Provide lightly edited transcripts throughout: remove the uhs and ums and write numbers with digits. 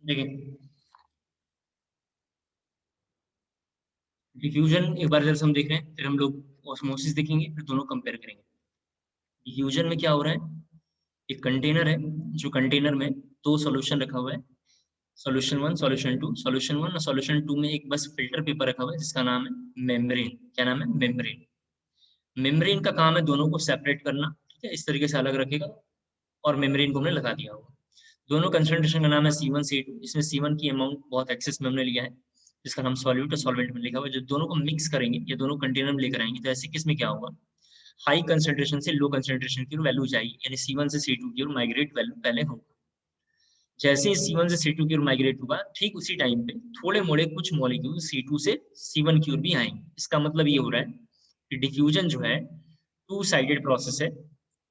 देखिए डिफ्यूजन एक बार जैसे हम देख रहे हैं, फिर हम लोग ऑस्मोसिस देखेंगे, फिर दोनों कंपेयर करेंगे। डिफ्यूजन में क्या हो रहा है, एक कंटेनर है, जो कंटेनर में दो सॉल्यूशन रखा हुआ है, solution one, solution two. Solution one और सॉल्यूशन टू में एक बस फिल्टर पेपर रखा हुआ है जिसका नाम है मेम्ब्रेन। क्या नाम है? मेम्ब्रेन। मेम्ब्रेन का काम है दोनों को सेपरेट करना, ठीक है, इस तरीके से अलग रखेगा, और मेम्ब्रेन को हमने लगा दिया होगा। दोनों कंसंट्रेशन का नाम है C1 C2। इसमें C1 की अमाउंट बहुत एक्सेस में हमने लिया है, जिसका नाम सॉल्यूट और सॉल्वेंट में लिखा हुआ है। जब दोनों को मिक्स करेंगे या दोनों कंटेनर में लेकर आएंगे, तो ऐसे किस में क्या होगा, हाई कंसंट्रेशन से लो कंसंट्रेशन की वैल्यू जाएगी, यानी C1 से C2 की ओर माइग्रेट वैल्यू पहले होगा। जैसे ही C1 से C2 की ओर माइग्रेट होगा, ठीक उसी टाइम पे थोड़े मोड़े कुछ मॉलिक्यूल C2 से C1 की ओर भी आएंगे। इसका मतलब ये हो रहा है कि डिफ्यूजन जो है टू साइडेड प्रोसेस है।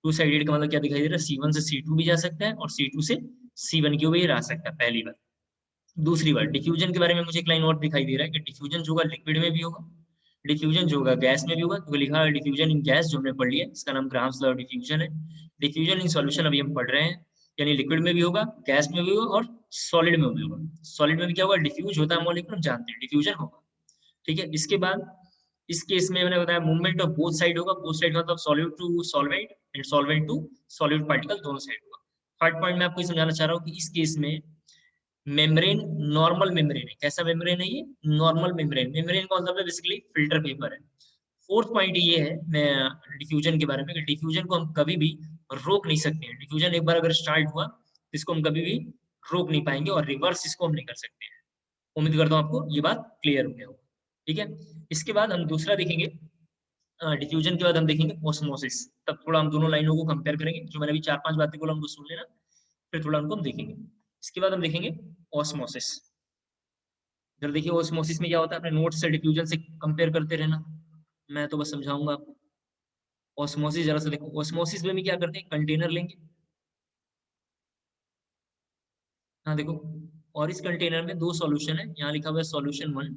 टू साइडेड का मतलब क्या दिखाई दे रहा है, C1 से C2 भी जा सकता है और C2 से C1 की ओर भी आ सकता है, पहली बार। दूसरी बात, डिफ्यूजन के बारे में मुझे एक लाइन और दिखाई दे रहा है कि डिफ्यूजन जो होगा लिक्विड में भी होगा, डिफ्यूजन जो होगा गैस में भी होगा। तो लिखा है डिफ्यूजन इन गैस, जो हमने पढ़ लिया, इसका नाम ग्राम्स लॉ ऑफ डिफ्यूजन है। डिफ्यूजन इन सॉल्यूशन अभी हम पढ़ रहे हैं, यानी लिक्विड में भी होगा, गैस में भी होगा और सॉलिड में भी होगा। सॉलिड में भी क्या होगा, डिफ्यूज होता है मॉलिक्यूल, हम जानते हैं डिफ्यूजन होगा। ठीक है, इसके बाद इस केस में मैंने बताया मूवमेंट ऑफ बोथ साइड होगा। बोथ साइड मतलब solute to solvent and solvent to solute particle, दोनों साइड होगा। थर्ड पॉइंट मैं आपको ये समझाना चाह रहा हूँ कि इस केस में मेम्ब्रेन नॉर्मल मेम्ब्रेन है। कैसा मेम्ब्रेन है ये? Normal membrane. मेम्ब्रेन का मतलब है बेसिकली फिल्टर पेपर है। फोर्थ पॉइंट ये है मैं डिफ्यूजन के बारे में, कि डिफ्यूजन को हम कभी भी रोक नहीं सकते हैं। डिफ्यूजन एक बार अगर स्टार्ट हुआ तो इसको हम कभी भी रोक नहीं पाएंगे, और रिवर्स इसको हम नहीं कर सकते हैं। उम्मीद करता हूँ आपको ये बात क्लियर हो गया होगा। ठीक है, इसके बाद हम दूसरा देखेंगे, डिफ्यूजन के बाद हम देखेंगे ऑस्मोसिस। तब थोड़ा हम दोनों लाइनों को कंपेयर करेंगे, जो मैंने अभी चार पांच बातें बोला उनको सुन लेना, फिर थोड़ा उनको हम देखेंगे। इसके बाद हम देखेंगे ऑस्मोसिस। जरा देखिए ऑस्मोसिस में क्या होता है, अपने नोट्स से डिफ्यूजन से कंपेयर करते रहना, मैं तो बस समझाऊंगा आपको। ऑस्मोसिस जरा सा देखो, ऑस्मोसिस में भी क्या करते हैं, कंटेनर लेंगे, हाँ देखो, और इस कंटेनर में दो सॉल्यूशन है, यहाँ लिखा हुआ है सॉल्यूशन वन,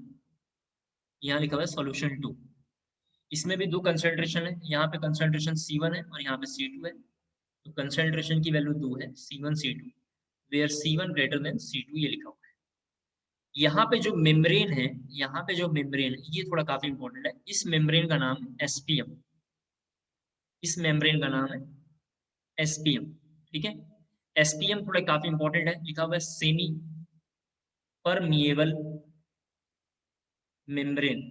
यहाँ लिखा हुआ है सॉल्यूशन टू। इसमें भी दो कंसंट्रेशन है, यहाँ पे कंसंट्रेशन C1 है और यहाँ पे C2 है। तो कंसंट्रेशन की वैल्यू दो है, C1 C2, where C1 greater than C2, ये लिखा हुआ है। यहाँ पे जो मेम्ब्रेन है, यहाँ पे जो मेम्ब्रेन है, ये थोड़ा काफी इंपॉर्टेंट है। इस मेम्ब्रेन का नाम है SPM। इस मेम्ब्रेन का नाम है SPM। ठीक है, SPM थोड़ा काफी इंपॉर्टेंट है, लिखा हुआ है सेमी परमिएबल मेम्ब्रेन।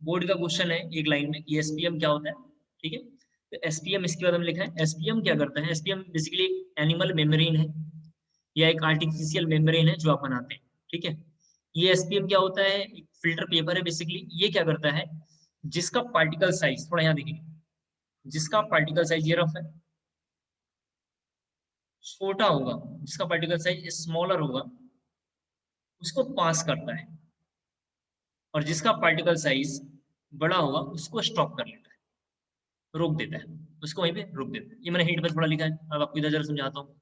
बोर्ड का क्वेश्चन है एक लाइन में कि एसपीएम क्या होता है। ठीक है, तो एसपीएम इसके बाद हम लिखा है, एसपीएम क्या करता है, एसपीएम बेसिकली एनिमल मेम्ब्रेन है, या एक आर्टिफिशियल मेम्ब्रेन है जो आप बनाते हैं। ठीक है, ये एसपीएम क्या होता है, एक फिल्टर पेपर है बेसिकली। ये क्या करता है, जिसका पार्टिकल साइज, थोड़ा यहाँ देखिए, जिसका पार्टिकल साइज ये रफ है, छोटा होगा, जिसका पार्टिकल साइज स्मॉलर होगा, उसको पास करता है, और जिसका पार्टिकल साइज बड़ा होगा उसको स्टॉप कर लेता है, रोक देता है, उसको वहीं पे रोक देता है। ये मैंने हिंट पे थोड़ा लिखा है, अब आपको इधर जरा समझाता हूँ।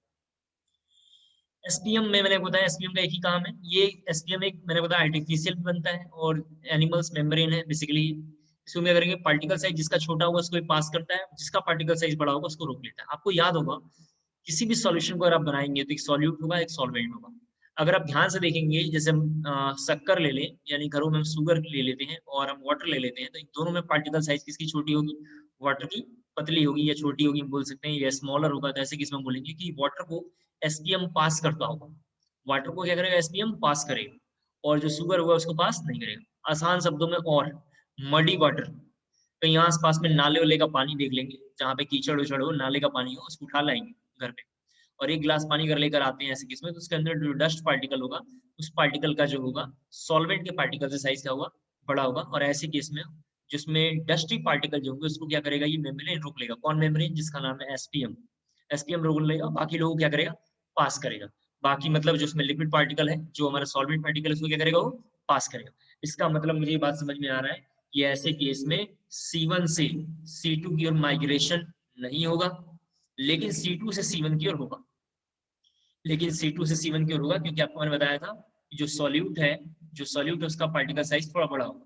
एसपीएम में मैंने बताया, एसपीएम का एक ही काम है, ये एसपीएम एक मैंने बताया आर्टिफिशियल भी बनता है और एनिमल्स मेम्ब्रेन है बेसिकली। इसको क्या करेंगे, पार्टिकल साइज जिसका छोटा होगा उसको पास करता है, जिसका पार्टिकल साइज बड़ा होगा उसको रोक लेता है। आपको याद होगा किसी भी सॉल्यूशन को अगर आप बनाएंगे तो एक सॉल्यूट होगा, एक सॉल्वेंट होगा। अगर आप ध्यान से देखेंगे, जैसे हम शक्कर ले लें, यानी घरों में हम शुगर ले लेते हैं और हम वाटर ले लेते हैं, तो इन दोनों में पार्टिकल साइज किसकी छोटी होगी, वाटर की पतली होगी या छोटी होगी, हम बोल सकते हैं, या स्मॉलर होगा। तो ऐसे किसमें बोलेंगे कि वाटर को एसपीएम पास करता होगा, वाटर को क्या करेगा, एसपीएम पास करेगा, और जो शुगर होगा उसको पास नहीं करेगा। आसान शब्दों में, और मडी वाटर, कहीं आस पास में नाले वाले का पानी देख लेंगे, जहाँ पे कीचड़ उचड़ हो, नाले का पानी हो, उसको उठा लाएंगे घर पे, और एक गिलास पानी कर लेकर आते हैं ऐसे किस्में, तो उसके अंदर जो डस्ट पार्टिकल होगा, उस पार्टिकल का जो होगा सॉल्वेंट के पार्टिकल से साइज क्या होगा, बड़ा होगा। और ऐसे केस में जिसमें डस्टी पार्टिकल जो होंगे उसको क्या करेगा, ये मेम्ब्रेन रोक लेगा। कौन मेम्ब्रेन, जिसका नाम है एसपीएम। एसपीएम रोक लेगा, बाकी लोगों को क्या करेगा, पास करेगा। बाकी मतलब जो उसमें लिक्विड पार्टिकल है, जो हमारा सॉल्वेंट पार्टिकल है, उसको क्या करेगा, वो पास करेगा। इसका मतलब मुझे ये बात समझ में आ रहा है कि ऐसे केस में C1 से C2 की ओर माइग्रेशन नहीं होगा, लेकिन C2 से C1 की ओर होगा। लेकिन C2 से C1 की ओर होगा, क्योंकि आपको मैंने बताया था कि जो सॉल्यूट है उसका पार्टिकल साइज थोड़ा बड़ा होगा।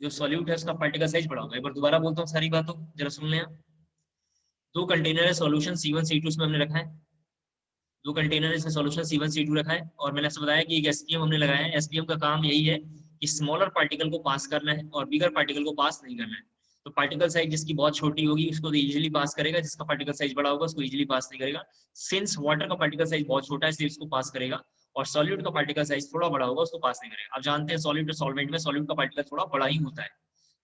जो सॉल्यूट है उसका पार्टिकल साइज बड़ा होगा। एक बार दोबारा बोलता हूँ सारी बातों, जरा सुन लें आप। दो कंटेनर है, सॉल्यूशन C1 C2 उसमें हमने रखा है, दो कंटेनर है, इसमें सॉल्यूशन C1 C2 रखा है, और मैंने आपसे बताया कि एक एसपीएम हमने लगाया है। एसपीएम का काम यही है कि स्मॉलर पार्टिकल को पास करना है और बिगर पार्टिकल को पास नहीं करना है। तो पार्टिकल साइज जिसकी बहुत छोटी होगी उसको तो इजीली पास करेगा, जिसका पार्टिकल साइज बड़ा होगा उसको इजीली पास नहीं करेगा। सिंस वाटर का पार्टिकल साइज बहुत छोटा है इसलिए इसको पास करेगा, और सॉल्यूट का पार्टिकल साइज थोड़ा बड़ा होगा उसको पास नहीं करेगा। आप जानते हैं सॉल्यूट और सॉल्वेंट में सॉल्यूट का पार्टिकल थोड़ा बड़ा ही होता है,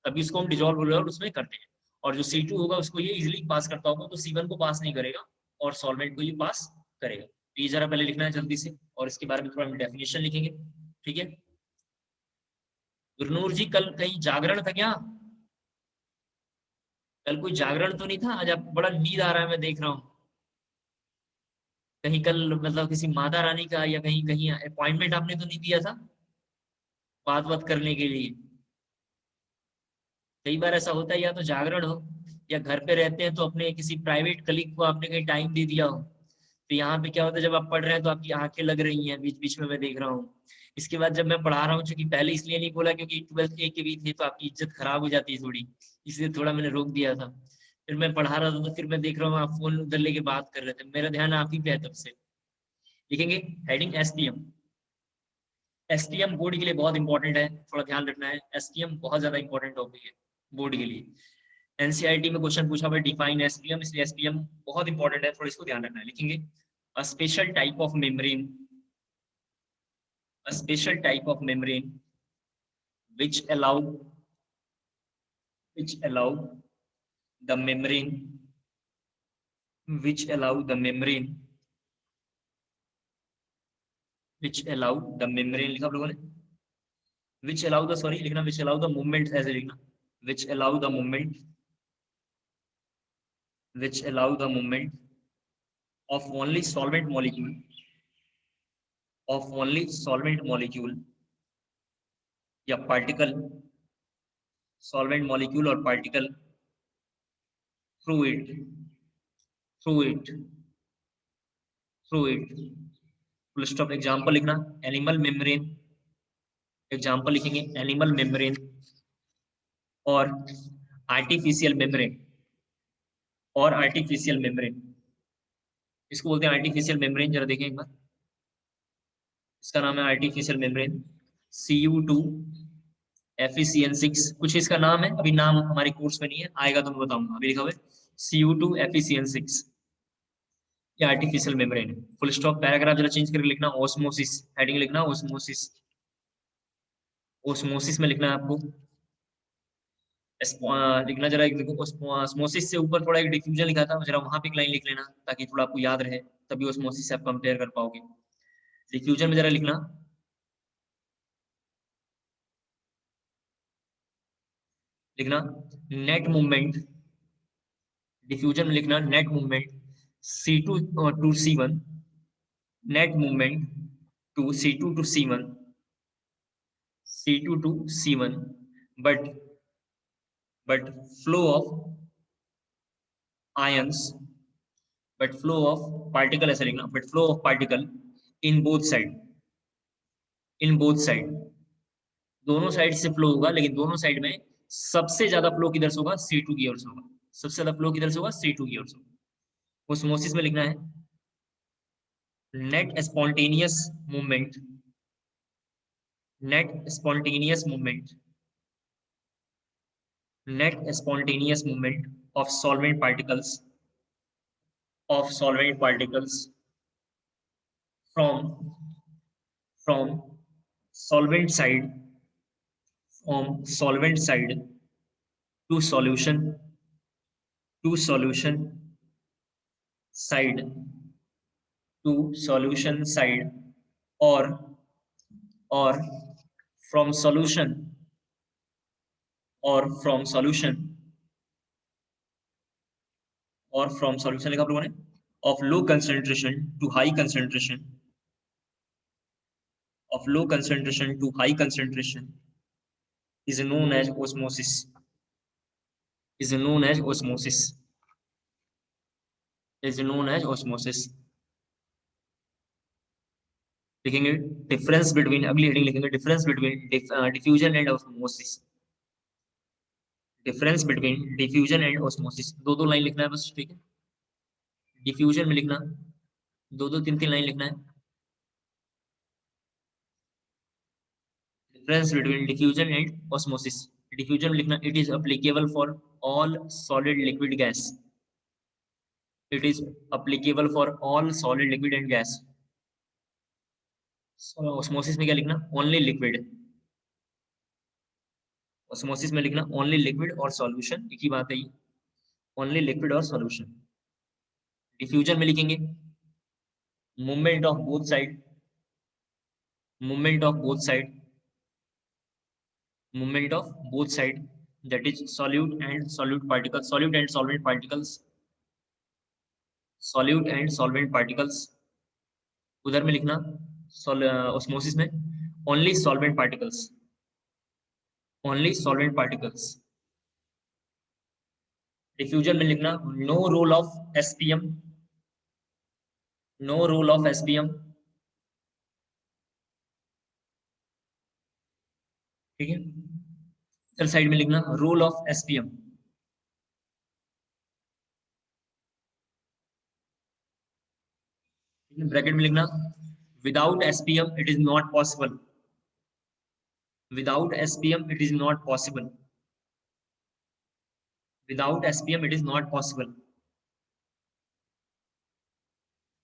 तभी उसको हम डिजोल्व उसमें करते हैं। और जो C2 होगा उसको ये इजीली पास करता होगा, तो C1 को पास नहीं करेगा और सॉल्वेंट को ये पास करेगा। तो ये जरा पहले लिखना है जल्दी से, और इसके बारे में थोड़ा हम डेफिनेशन लिखेंगे, ठीक है। गुरनूर जी कल कहीं जागरण था क्या? कल कोई जागरण तो नहीं था? आज आपको बड़ा नींद आ रहा है, मैं देख रहा हूँ। कहीं कल मतलब किसी माता रानी का या कहीं कहीं अपॉइंटमेंट आपने तो नहीं दिया था बात बात करने के लिए? कई बार ऐसा होता है, या तो जागरण हो या घर पे रहते हैं तो अपने किसी प्राइवेट कलीग को आपने कहीं टाइम दे दिया हो। तो यहाँ पे क्या होता है, जब आप पढ़ रहे हैं तो आपकी आंखें लग रही हैं बीच बीच में, मैं देख रहा हूँ। इसके बाद जब मैं पढ़ा रहा हूँ, चूंकि पहले इसलिए नहीं बोला क्योंकि 12th A के भी थे तो आपकी इज्जत खराब हो जाती है थोड़ी, इसलिए थोड़ा मैंने रोक दिया था। फिर मैं पढ़ा रहा था तो फिर मैं देख रहा हूँ आप फोन उधर लेके बात कर रहे थे, मेरा ध्यान आप ही पे है तब से। लिखेंगे हेडिंग एसटीएम। एसटीएम बोर्ड के लिए बहुत इंपॉर्टेंट है, थोड़ा ध्यान रखना है। एसटीएम बहुत ज्यादा इंपॉर्टेंट टॉपिक है बोर्ड के लिए। एनसीईआरटी में क्वेश्चन पूछा हुआ डिफाइन एसपीएम, इसलिए एसपीएम बहुत इंपॉर्टेंट है, थोड़ा इसको ध्यान रखना है। लिखेंगे a special type of membrane, a special type of membrane which allow which allow the membrane which allow the membrane which allow the membrane लिखा आप लोगों ने? which allow the sorry लिखना, which allow the movement ऐसे लिखना, which allow the movement which allow the movement of only solvent molecule of only solvent molecule या particle, solvent molecule और particle through it through it through it full stop. Example लिखना animal membrane, example लिखेंगे animal membrane और artificial membrane, और artificial membrane. इसको बोलते हैं artificial membrane, जरा देखें एक बार। इसका नाम है आर्टिफिशियल मेम्ब्रेन, Cu2 FeCN6 कुछ इसका नाम है, अभी नाम हमारे कोर्स में नहीं है, आएगा तो मैं बताऊंगा। अभी लिखा हुआ है Cu2 FeCN6, ये आर्टिफिशियल मेम्ब्रेन है। Full stop. पैराग्राफ जरा चेंज करके लिखना ऑस्मोसिस, हेडिंग लिखना ऑस्मोसिस। ओस्मोसिस में लिखना है आपको लिखना, जरा एक देखो ऑस्मोसिस से ऊपर थोड़ा एक डिफ्यूजन लिखा था, जरा वहां पे एक लाइन लिख लेना ताकि थोड़ा आपको याद रहे, तभी ऑस्मोसिस से आप कंपेयर कर पाओगे। डिफ्यूजन में जरा लिखना लिखना नेट मूवमेंट, डिफ्यूजन में लिखना net movement C2 to C1, net movement to C2 to C1, C2 to C1, but but flow of ions, but flow of particle ऐसे लिखना, but flow of particle in both side, in both side, दोनों side से flow होगा, लेकिन दोनों side में सबसे ज्यादा फ्लो किधर से होगा? C2 की ओर से होगा। सबसे ज्यादा फ्लो किधर से होगा? C2 की ओर से। ओस्मोसिस में लिखना है net spontaneous movement, net spontaneous movement, net spontaneous movement of solvent particles, of solvent particles from from solvent side, from solvent side to solution, to solution side, to solution side, or or from solution, or from solution, or from solution लिखा आप लोगों ने, of low concentration to high concentration, of low concentration to high concentration is known as osmosis, is known as osmosis, is known as osmosis। लिखेंगे difference between, अगली heading लिखेंगे difference between diffusion and osmosis, difference between diffusion and osmosis. दो दो line लिखना है बस, ठीक है। डिफ्यूजन में लिखना दो दो तीन तीन लाइन लिखना है। Difference between diffusion and osmosis. Diffusion में लिखना it is applicable for all solid liquid gas. It is applicable for all solid liquid and gas. Osmosis में क्या लिखना, ओनली लिक्विड। ऑस्मोसिस में लिखना ओनली लिक्विड और सॉल्यूशन, एक ही बात है ये, ओनली लिक्विड और सॉल्यूशन। डिफ्यूजन में लिखेंगे movement of both side, movement of both side, movement of both side, that is solute and solute particles, solute and solvent particles, solute and solvent particles। उधर में लिखना ऑस्मोसिस में only solvent particles, only solvent particles. Diffusion में लिखना no role of SPM, no role of SPM. ठीक है, इधर side में लिखना रोल ऑफ एसपीएम। ब्रैकेट में लिखना without SPM it is not possible, without SPM it is not possible, without SPM it is not possible.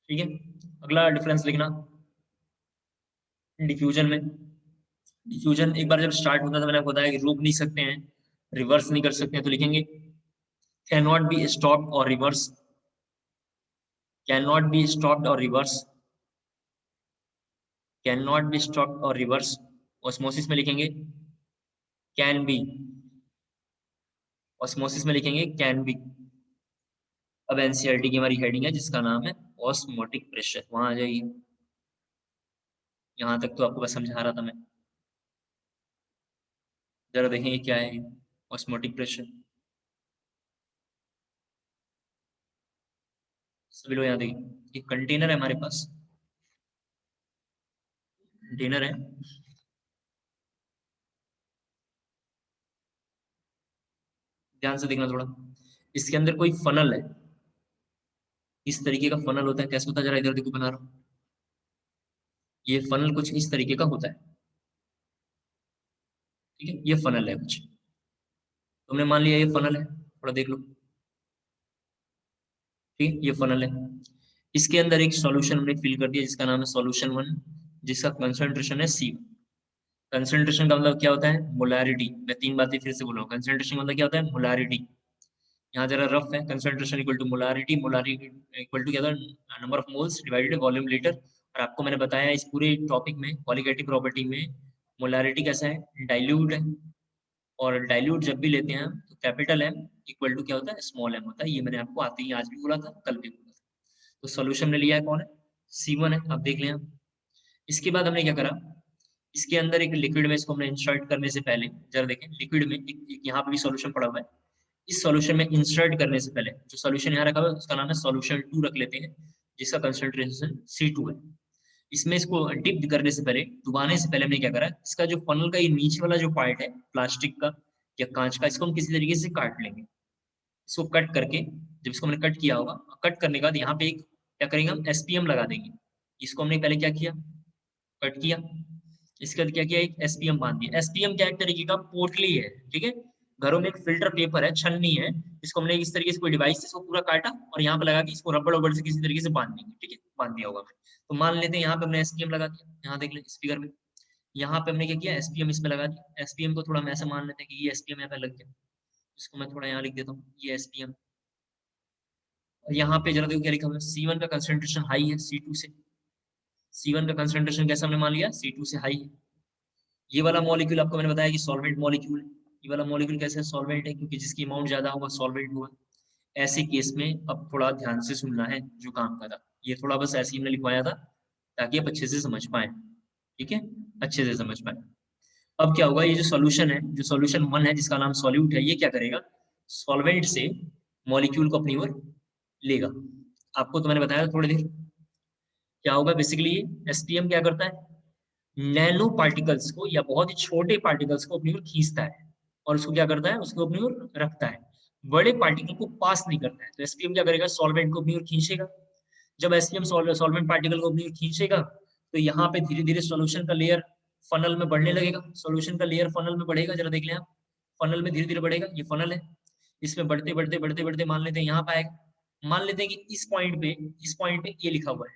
ठीक है, अगला डिफरेंस लिखना डिफ्यूजन में। डिफ्यूजन एक बार जब स्टार्ट होता है तो मैंने आपको बताया कि रोक नहीं सकते हैं, रिवर्स नहीं कर सकते हैं, तो लिखेंगे can not be stopped or reverse, can not be stopped or reverse, can not be stopped or reverse. Osmosis में लिखेंगे कैन बी, ऑस्मोसिस में लिखेंगे कैन बी। अब एनसीईआरटी की हमारी हेडिंग है जिसका नाम है ऑस्मोटिक प्रेशर, वहां आ जाइए। यहां तक तो आपको बस समझा रहा था मैं, जरा देखेंगे क्या है ऑस्मोटिक प्रेशर। सभी लोग यहाँ देखिए, एक कंटेनर है हमारे पास, कंटेनर है, ध्यान से देखना थोड़ा। इसके अंदर कोई फनल है, इस तरीके का फनल होता है, कैसे होता है जरा इधर देखो बना रहा हूं। ये फनल कुछ इस तरीके का होता है, ठीक है, ये फनल है कुछ। तुमने मान लिया ये फनल है, थोड़ा देख लो, ठीक है, ये फनल है। इसके अंदर एक सॉल्यूशन हमने फिल कर दिया जिसका नाम है सॉल्यूशन वन, जिसका कंसंट्रेशन है सी। कंसंट्रेशन का मतलब क्या होता है, मोलारिटी। मैं तीन बातें फिर से बोल रहा हूँ, कंसंट्रेशन मतलब क्या होता है, मोलारिटी। यहाँ जरा रफ है, concentration equal to molarity, molarity equal to क्या था, number of moles divided volume litre. और आपको मैंने बताया इस पूरे टॉपिक में क्वालिटेटिव प्रॉपर्टी में मोलारिटी कैसा है, डाइल्यूट है। और डाइल्यूट जब भी लेते हैं तो कैपिटल एम इक्वल टू क्या होता है, स्मॉल एम होता है। ये मैंने आपको आते ही आज भी बोला था, कल भी बोला था। तो सोल्यूशन में लिया है कौन है, C1 है, आप देख लें। इसके बाद हमने क्या करा, इसके अंदर एक लिक्विड में इसको हमने इंसर्ट करने से पहले जरा देखें, लिक्विड में एक यहाँ पे भी सॉल्यूशन पड़ा हुआ है। इस सॉल्यूशन में इंसर्ट करने से पहले जो सॉल्यूशन यहाँ रखा हुआ है उसका नाम है सॉल्यूशन 2 रख लेते हैं, जिसका कंसंट्रेशन C2 है। इसमें इसको डिप करने से पहले, डुबाने से पहले हमने क्या करा, इसका जो फनल का ये नीचे वाला जो पार्ट है प्लास्टिक का या कांच का, इसको हम किसी तरीके से काट लेंगे। इसको कट करके, जब इसको हमने कट किया होगा, कट करने के बाद यहाँ पे एक क्या करेंगे, हम एसपीएम लगा देंगे। इसको हमने पहले क्या किया, कट किया, इसके बाद क्या किया, एक एसपीएम बांध दिया। एसपीएम क्या एक तरीके का पोटली है, ठीक है, घरों में एक फिल्टर पेपर है, छन्नी है, इसको हमने इस तरीके से कोई डिवाइस से इसको पूरा काटा और यहाँ पे लगा के इसको रबड़ रबड़ से किसी तरीके से बांध देंगे, ठीक है, बांध दिया होगा। तो मान लेते हैं यहाँ पे हमने एसपीएम लगा दिया, यहाँ देख लें स्पीकर में, यहाँ पे हमने क्या किया, एसपीएम इसमें लगा दिया। एसपीएम को थोड़ा हम ऐसे मान लेते हैं कि ये एसपीएम यहाँ पे लग गया, इसको मैं थोड़ा यहाँ लिख देता हूँ, ये एसपीएम। और यहाँ पे जरा देखो क्या लिखा हुआ है, C1 का कंसंट्रेशन हाई है C2 से। C1 का कंसंट्रेशन कैसा हमने मान लिया, C2 से हाई है। ये वाला मॉलिक्यूल आपको मैंने बताया कि सॉल्वेंट मॉलिक्यूल है। ये वाला मॉलिक्यूल कैसे है, सॉल्वेंट है, क्योंकि जिसकी अमाउंट ज्यादा होगा सॉल्वेंट होगा। ऐसे केस में अब थोड़ा ध्यान से सुनना है जो काम का था, ये थोड़ा बस ऐसे ही हमने लिखवाया था ताकि आप अच्छे से समझ पाए, ठीक है, अच्छे से समझ पाए। अब क्या होगा, ये जो सॉल्यूशन है, जो सॉल्यूशन वन है जिसका नाम सॉल्यूट है, ये क्या करेगा, सॉल्वेंट से मॉलिक्यूल को अपनी ओर लेगा। आपको तो मैंने बताया थोड़ी देर, क्या होगा बेसिकली, एसपीएम क्या करता है, नैनो पार्टिकल्स को या बहुत ही छोटे पार्टिकल्स को अपनी ओर खींचता है और उसको क्या करता है, उसको अपनी ओर रखता है, बड़े पार्टिकल को पास नहीं करता है। तो एसपीएम क्या करेगा, सॉल्वेंट को अपनी ओर खींचेगा, जब एसपीएम सॉल्वेंट पार्टिकल को अपनी ओर खींचेगा तो यहाँ पे धीरे धीरे सोल्यूशन का लेयर फनल में बढ़ने लगेगा, सोल्यूशन का लेयर फनल में बढ़ेगा, जरा देख लें आप, फनल में धीरे धीरे बढ़ेगा, ये फनल है, इसमें बढ़ते बढ़ते बढ़ते बढ़ते मान लेते हैं यहाँ पे आएगा, मान लेते हैं कि इस पॉइंट पे ये लिखा हुआ है,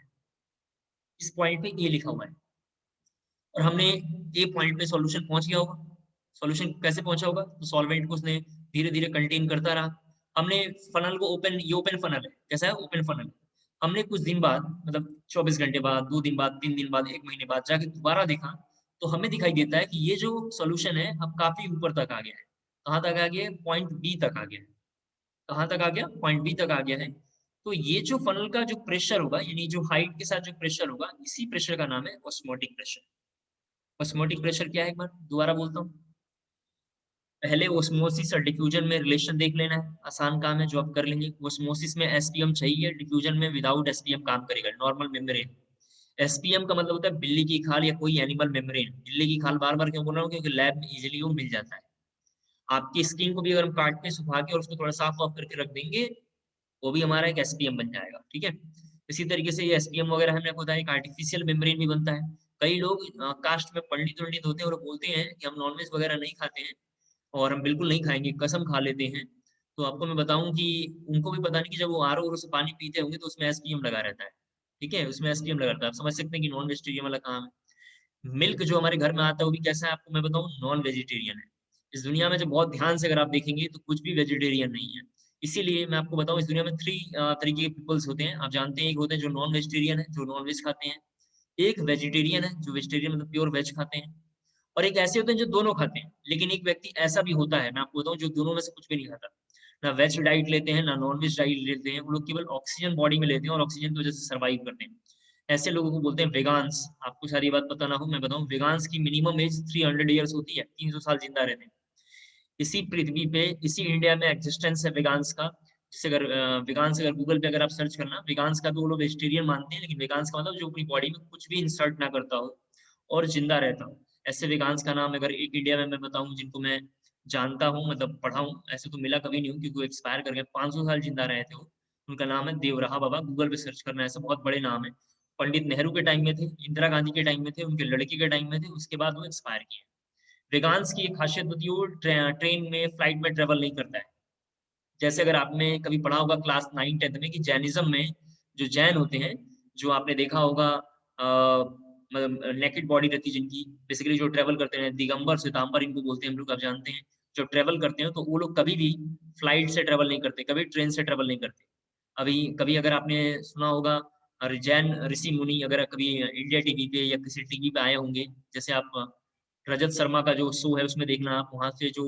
इस पॉइंट पे ये लिखा हुआ है, और हमने ए पॉइंट पे सॉल्यूशन पहुंच गया होगा। सॉल्यूशन कैसे पहुंचा होगा, तो सॉल्वेंट को उसने धीरे धीरे कंटेन करता रहा, हमने फनल को ओपन, ये ओपन फनल है, कैसा है, ओपन फनल। हमने कुछ दिन बाद, मतलब 24 घंटे बाद, 2 दिन बाद, 3 दिन बाद, 1 महीने बाद जाके दोबारा देखा, तो हमें दिखाई देता है कि ये जो सॉल्यूशन है अब काफी ऊपर तक आ गया है। कहाँ तक आ गया है, पॉइंट बी तक आ गया है। कहाँ तक आ गया, पॉइंट बी तक आ गया है। तो ये जो फनल का जो प्रेशर होगा, यानी जो हाइट के साथ जो प्रेशर होगा, इसी प्रेशर का नाम है ऑस्मोटिक प्रेशर। ऑस्मोटिक प्रेशर क्या है, एक बार दोबारा बोलता हूँ। पहले ओस्मोसिस और डिफ्यूजन में रिलेशन देख लेना है, आसान काम है जो आप कर लेंगे। ओस्मोसिस में एसपीएम चाहिए, डिफ्यूजन में विदाउट एसपीएम काम करेगा, नॉर्मल मेम्ब्रेन। एसपीएम का मतलब होता है बिल्ली की खाल या कोई एनिमल मेम्ब्रेन। बिल्ली की खाल बार बार क्यों बोल रहा हूँ, क्योंकि लैब में इजीली वो मिल जाता है। आपकी स्किन को भी अगर हम काट के सुखा के और उसको थोड़ा साफ वाफ करके रख देंगे, वो भी हमारा एक एसपीएम बन जाएगा, ठीक है। इसी तरीके से ये एसपीएम वगैरह हमने आपको बताया, एक आर्टिफिशियल मेम्ब्रेन भी बनता है। कई लोग कास्ट में पंडित वंडित होते हैं और बोलते हैं कि हम नॉनवेज वगैरह नहीं खाते हैं और हम बिल्कुल नहीं खाएंगे, कसम खा लेते हैं। तो आपको मैं बताऊं कि उनको भी पता नहीं कि जब वो आरओ से पानी पीते होंगे तो उसमें एसपीएम लगा रहता है, ठीक है, उसमें एसपीएम लगा रहता है। आप समझ सकते हैं कि नॉन वेजिटेरियन वाला काम है। मिल्क जो हमारे घर में आता है वो भी कैसा है, आपको मैं बताऊं, नॉन वेजिटेरियन है। इस दुनिया में जब बहुत ध्यान से अगर आप देखेंगे तो कुछ भी वेजिटेरियन नहीं है। इसीलिए मैं आपको बताऊं, इस दुनिया में 3 तरीके के पीपल्स होते हैं, आप जानते हैं। एक होते हैं जो नॉन वेजिटेरियन है, जो नॉन वेज खाते हैं। एक वेजिटेरियन है, जो वेजिटेरियन मतलब प्योर वेज खाते हैं। और एक ऐसे होते हैं जो दोनों खाते हैं। लेकिन एक व्यक्ति ऐसा भी होता है, मैं आपको बताऊं, जो दोनों में से कुछ भी नहीं खाता, ना वेज डाइट लेते हैं ना नॉन वेज डाइट लेते हैं, वो लोग केवल ऑक्सीजन बॉडी में लेते हैं और ऑक्सीजन की वजह से सर्वाइव करते हैं। ऐसे लोगों को बोलते हैं वेगान्स। आपको सारी बात पता ना हो, मैं बताऊं, वेगान्स की मिनिमम एज 300 ईयर्स होती है, 300 साल जिंदा रहते हैं। इसी पृथ्वी पे, इसी इंडिया में एग्जिस्टेंस है वेगान्स का। जैसे अगर वेगान्स, अगर गूगल पे अगर आप सर्च करना वेगान्स का, तो वो लोग वेजिटेरियन मानते हैं, लेकिन वेगान्स का मतलब जो अपनी बॉडी में कुछ भी इंसर्ट ना करता हो और जिंदा रहता हो। ऐसे वेगान्स का नाम अगर एक इंडिया में मैं बताऊं, जिनको मैं जानता हूँ, मतलब पढ़ा हूँ, ऐसे तो मिला कभी नहीं हूँ क्योंकि वो एक्सपायर कर गए, 500 साल जिंदा रहे थे वो। उनका नाम है देवराहा बाबा, गूगल पे सर्च करना, ऐसे बहुत बड़े नाम है। पंडित नेहरू के टाइम में थे, इंदिरा गांधी के टाइम में थे, उनके लड़के के टाइम में थे, उसके बाद वो एक्सपायर किए। वेगान्स की एक खासियत होती है, वो ट्रेन में, फ्लाइट में ट्रेवल नहीं करता है। जैसे अगर आपने कभी पढ़ा होगा क्लास 9 10 में कि जैनिज्म में जो जैन होते हैं, जो आपने देखा होगा, मतलब नेकेड बॉडी रहती है जिनकी, बेसिकली जो ट्रेवल करते हैं, दिगंबर श्वेतांबर इनको बोलते हैं हम लोग, आप जानते हैं। जो ट्रेवल करते हैं तो वो लोग कभी भी फ्लाइट से ट्रेवल नहीं करते, कभी ट्रेन से ट्रेवल नहीं करते। अभी कभी अगर आपने सुना होगा, जैन ऋषि मुनि अगर कभी इंडिया टीवी पे या किसी टीवी पे आए होंगे, जैसे आप रजत शर्मा का जो शो है उसमें देखना आप, वहां से जो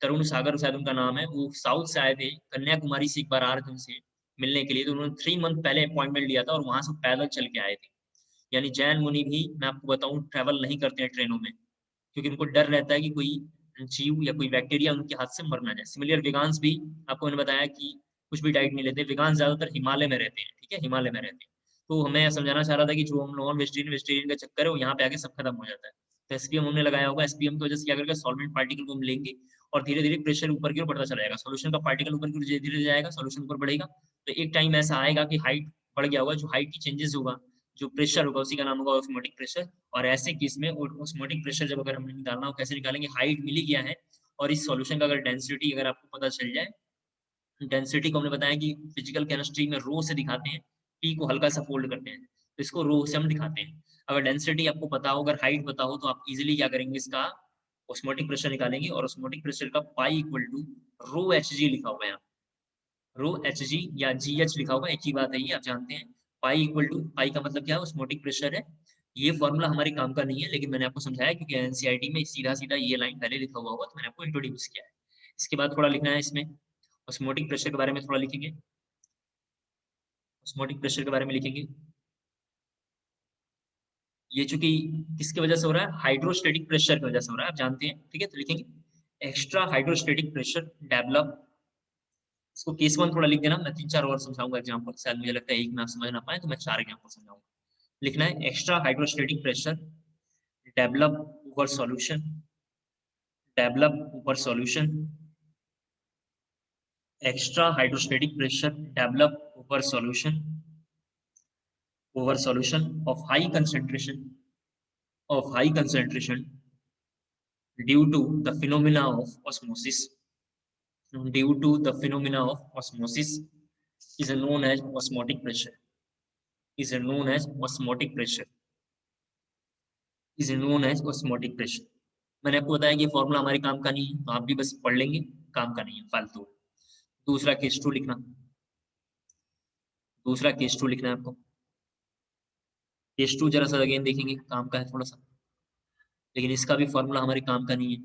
तरुण सागर शायद उनका नाम है, वो साउथ से आए थे, कन्याकुमारी से एक बार आ रहे थे उनसे मिलने के लिए, तो उन्होंने 3 मंथ पहले अपॉइंटमेंट लिया था और वहां से पैदल चल के आए थे। यानी जैन मुनि भी, मैं आपको बताऊं, ट्रैवल नहीं करते हैं ट्रेनों में, क्योंकि उनको डर रहता है कि कोई जीव या कोई बैक्टीरिया उनके हाथ से मर ना जाए। सिमिलर वेगान्स भी, आपको मैंने बताया कि कुछ भी डाइट नहीं लेते, वेगान्स ज्यादातर हिमालय में रहते हैं, ठीक है, हिमालय में रहते हैं। तो हमें समझाना चाह रहा था कि जो हम नॉन वेजिटेरियन वेजिटेरियन का चक्कर है वो यहाँ पे आके सब खत्म हो जाता है। तो एसपीएम हमने लगाया होगा, एसपीएम की वजह से क्या करेगा, सॉल्वेंट पार्टिकल को हम लेंगे और धीरे धीरे प्रेशर ऊपर की ओर बढ़ता चला जाएगा, सोल्यूशन का पार्टिकल ऊपर की ओर धीरे धीरे जाएगा, सोल्यूशन ऊपर बढ़ेगा। तो एक टाइम ऐसा आएगा कि हाइट बढ़ गया होगा, जो हाइट की चेंजेस होगा, जो प्रेशर होगा, उसी का नाम होगा ऑस्मोटिक प्रेशर। और ऐसे केस में ऑस्मोटिक प्रेशर जब अगर हमें निकालना हो, कैसे निकालेंगे, हाइट मिल ही गया है और इस सॉल्यूशन का अगर डेंसिटी अगर आपको पता चल जाए, डेंसिटी को हमने बताया कि फिजिकल केमिस्ट्री में रो से दिखाते हैं, पी को हल्का सा फोल्ड करते हैं, तो इसको रो से हम दिखाते हैं। अगर डेंसिटी आपको पता हो, अगर हाइट पता हो, तो आप इजीली क्या करेंगे, इसका ऑस्मोटिक प्रेशर निकालेंगे। और ऑस्मोटिक प्रेशर का pi equal to rho h g लिखा हुआ है यहाँ, रो एच जी या जी एच लिखा होगा, एक ही बात है ये, आप जानते हैं। पाई इक्वल टू, पाई का मतलब क्या है, ऑस्मोटिक प्रेशर है। ये फॉर्मूला हमारे काम का नहीं है, लेकिन मैंने आपको समझाया क्योंकि एनसीईआरटी में सीधा सीधा ये लाइन पहले लिखा हुआ होगा, तो मैंने आपको इंट्रोड्यूस किया है। इसके बाद थोड़ा लिखना है इसमें, ऑस्मोटिक प्रेशर के बारे में थोड़ा लिखेंगे, ऑस्मोटिक प्रेशर के बारे में लिखेंगे। ये चूंकि किसकी वजह से हो रहा है, हाइड्रोस्टेटिक प्रेशर की वजह से हो रहा है, आप जानते हैं, ठीक है। तो लिखेंगे एक्स्ट्रा हाइड्रोस्टेटिक प्रेशर डेवलप। इसको केस वन थोड़ा लिख देना, मैं 3 4 और समझाऊंगा एग्जाम्पल, शायद मुझे लगता है एक में आप समझ ना पाए, तो मैं 4 एग्जाम्पल समझाऊंगा। लिखना है extra hydrostatic pressure develop over solution, develop over solution, extra hydrostatic pressure develop over solution, over solution of high concentration due to the phenomena of osmosis. Due to the phenomena of osmosis is known as osmotic pressure. Is known as osmotic pressure. Is known as osmotic pressure. मैंने आपको बताया कि formula हमारे काम का नहीं है, तो आप भी बस पढ़ लेंगे, काम का नहीं है, फालतू। दूसरा केस 2 लिखना, दूसरा केस 2 लिखना है आपको। केस 2 जरा सा अगेन देखेंगे, काम का है थोड़ा सा, लेकिन इसका भी फॉर्मूला हमारे काम का नहीं है।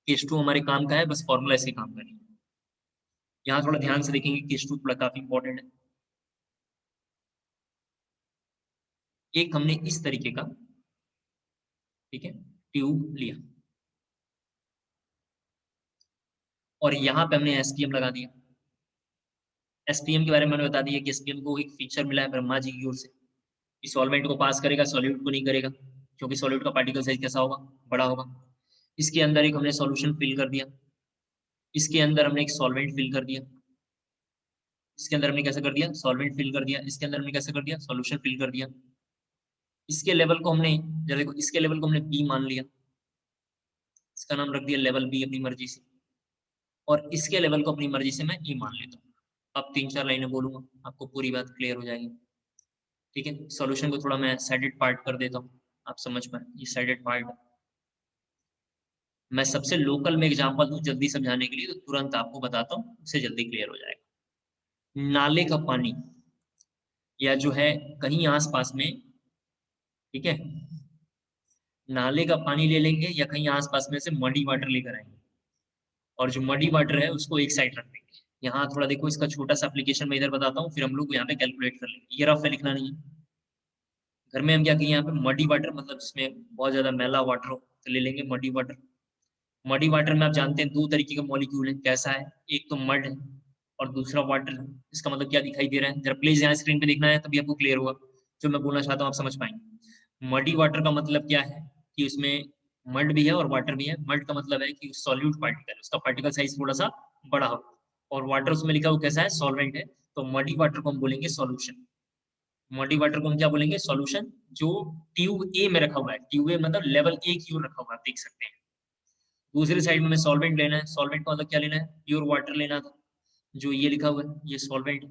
केस 2 हमारे काम का है, बस फॉर्मूला इसके काम का नहीं है। यहाँ थोड़ा ध्यान से देखेंगे, केस 2 थोड़ा काफी इंपॉर्टेंट है। एक हमने इस तरीके का, ठीक है, ट्यूब लिया और यहाँ पे हमने एसपीएम लगा दिया। एसपीएम के बारे में मैंने बता दिया कि एसपीएम को एक फीचर मिला है ब्रह्मा जी की ओर से, कि सॉल्वेंट को पास करेगा, सॉल्यूट को नहीं करेगा, क्योंकि सॉल्यूट का पार्टिकल साइज कैसा होगा, बड़ा होगा। इसके अंदर एक हमने सॉल्यूशन फिल कर दिया, इसके अंदर हमने एक सॉल्वेंट फिल कर दिया, इसके अंदर हमने कैसे कर दिया, सॉल्वेंट फिल कर दिया, इसके अंदर हमने कैसे कर दिया, सॉल्यूशन फिल कर दिया। इसके लेवल को हमने, जरा देखो, इसके लेवल को हमने बी मान लिया, इसका नाम रख दिया लेवल बी अपनी मर्जी से, और इसके लेवल को अपनी मर्जी से मैं ई मान लेता हूँ। अब 3-4 लाइनें बोलूंगा, आपको पूरी बात क्लियर हो जाएगी। ठीक है, सॉल्यूशन को थोड़ा मैं साइडेड पार्ट कर देता हूँ, आप समझ पाए, ये साइडेड पार्ट। मैं सबसे लोकल में एग्जांपल दूं जल्दी समझाने के लिए, तो तुरंत आपको बताता हूँ, उससे जल्दी क्लियर हो जाएगा। नाले का पानी या जो है कहीं आसपास में, ठीक है, नाले का पानी ले लेंगे या कहीं आसपास में से मडी वाटर लेकर आएंगे, और जो मडी वाटर है उसको एक साइड रख देंगे। यहाँ थोड़ा देखो, इसका छोटा सा एप्लीकेशन मैं इधर बताता हूँ, फिर हम लोग यहाँ पे कैलकुलेट कर लेंगे। ये रफ है, लिखना नहीं है। घर में हम क्या कहें, यहाँ पे मडी वाटर मतलब जिसमें बहुत ज्यादा मैला वाटर हो तो ले लेंगे मडी वाटर। मडी वाटर में आप जानते हैं 2 तरीके का मॉलिक्यूल है, कैसा है, एक तो मड है और दूसरा वाटर है। इसका मतलब क्या दिखाई दे रहा है, जरा प्लीज यहाँ स्क्रीन पे देखना है, तभी आपको क्लियर होगा जो मैं बोलना चाहता हूँ, आप समझ पाएंगे। मडी वाटर का मतलब क्या है कि उसमें मड भी है और वाटर भी है। मड का मतलब है कि सॉल्यूट पार्टिकल, उसका पार्टिकल साइज थोड़ा सा बड़ा हो, और वाटर उसमें लिखा हुआ कैसा है, सॉल्वेंट है, तो मडी वाटर को हम बोलेंगे सॉल्यूशन। मडी वाटर को हम क्या बोलेंगे, सॉल्यूशन, जो ट्यूब ए में रखा हुआ है। ट्यूब ए मतलब लेवल ए की ओर रखा हुआ है, आप देख सकते हैं। दूसरी साइड में हमें सॉल्वेंट लेना है, सॉल्वेंट का मतलब क्या लेना है, प्योर वाटर लेना था, जो ये लिखा हुआ है ये सॉल्वेंट।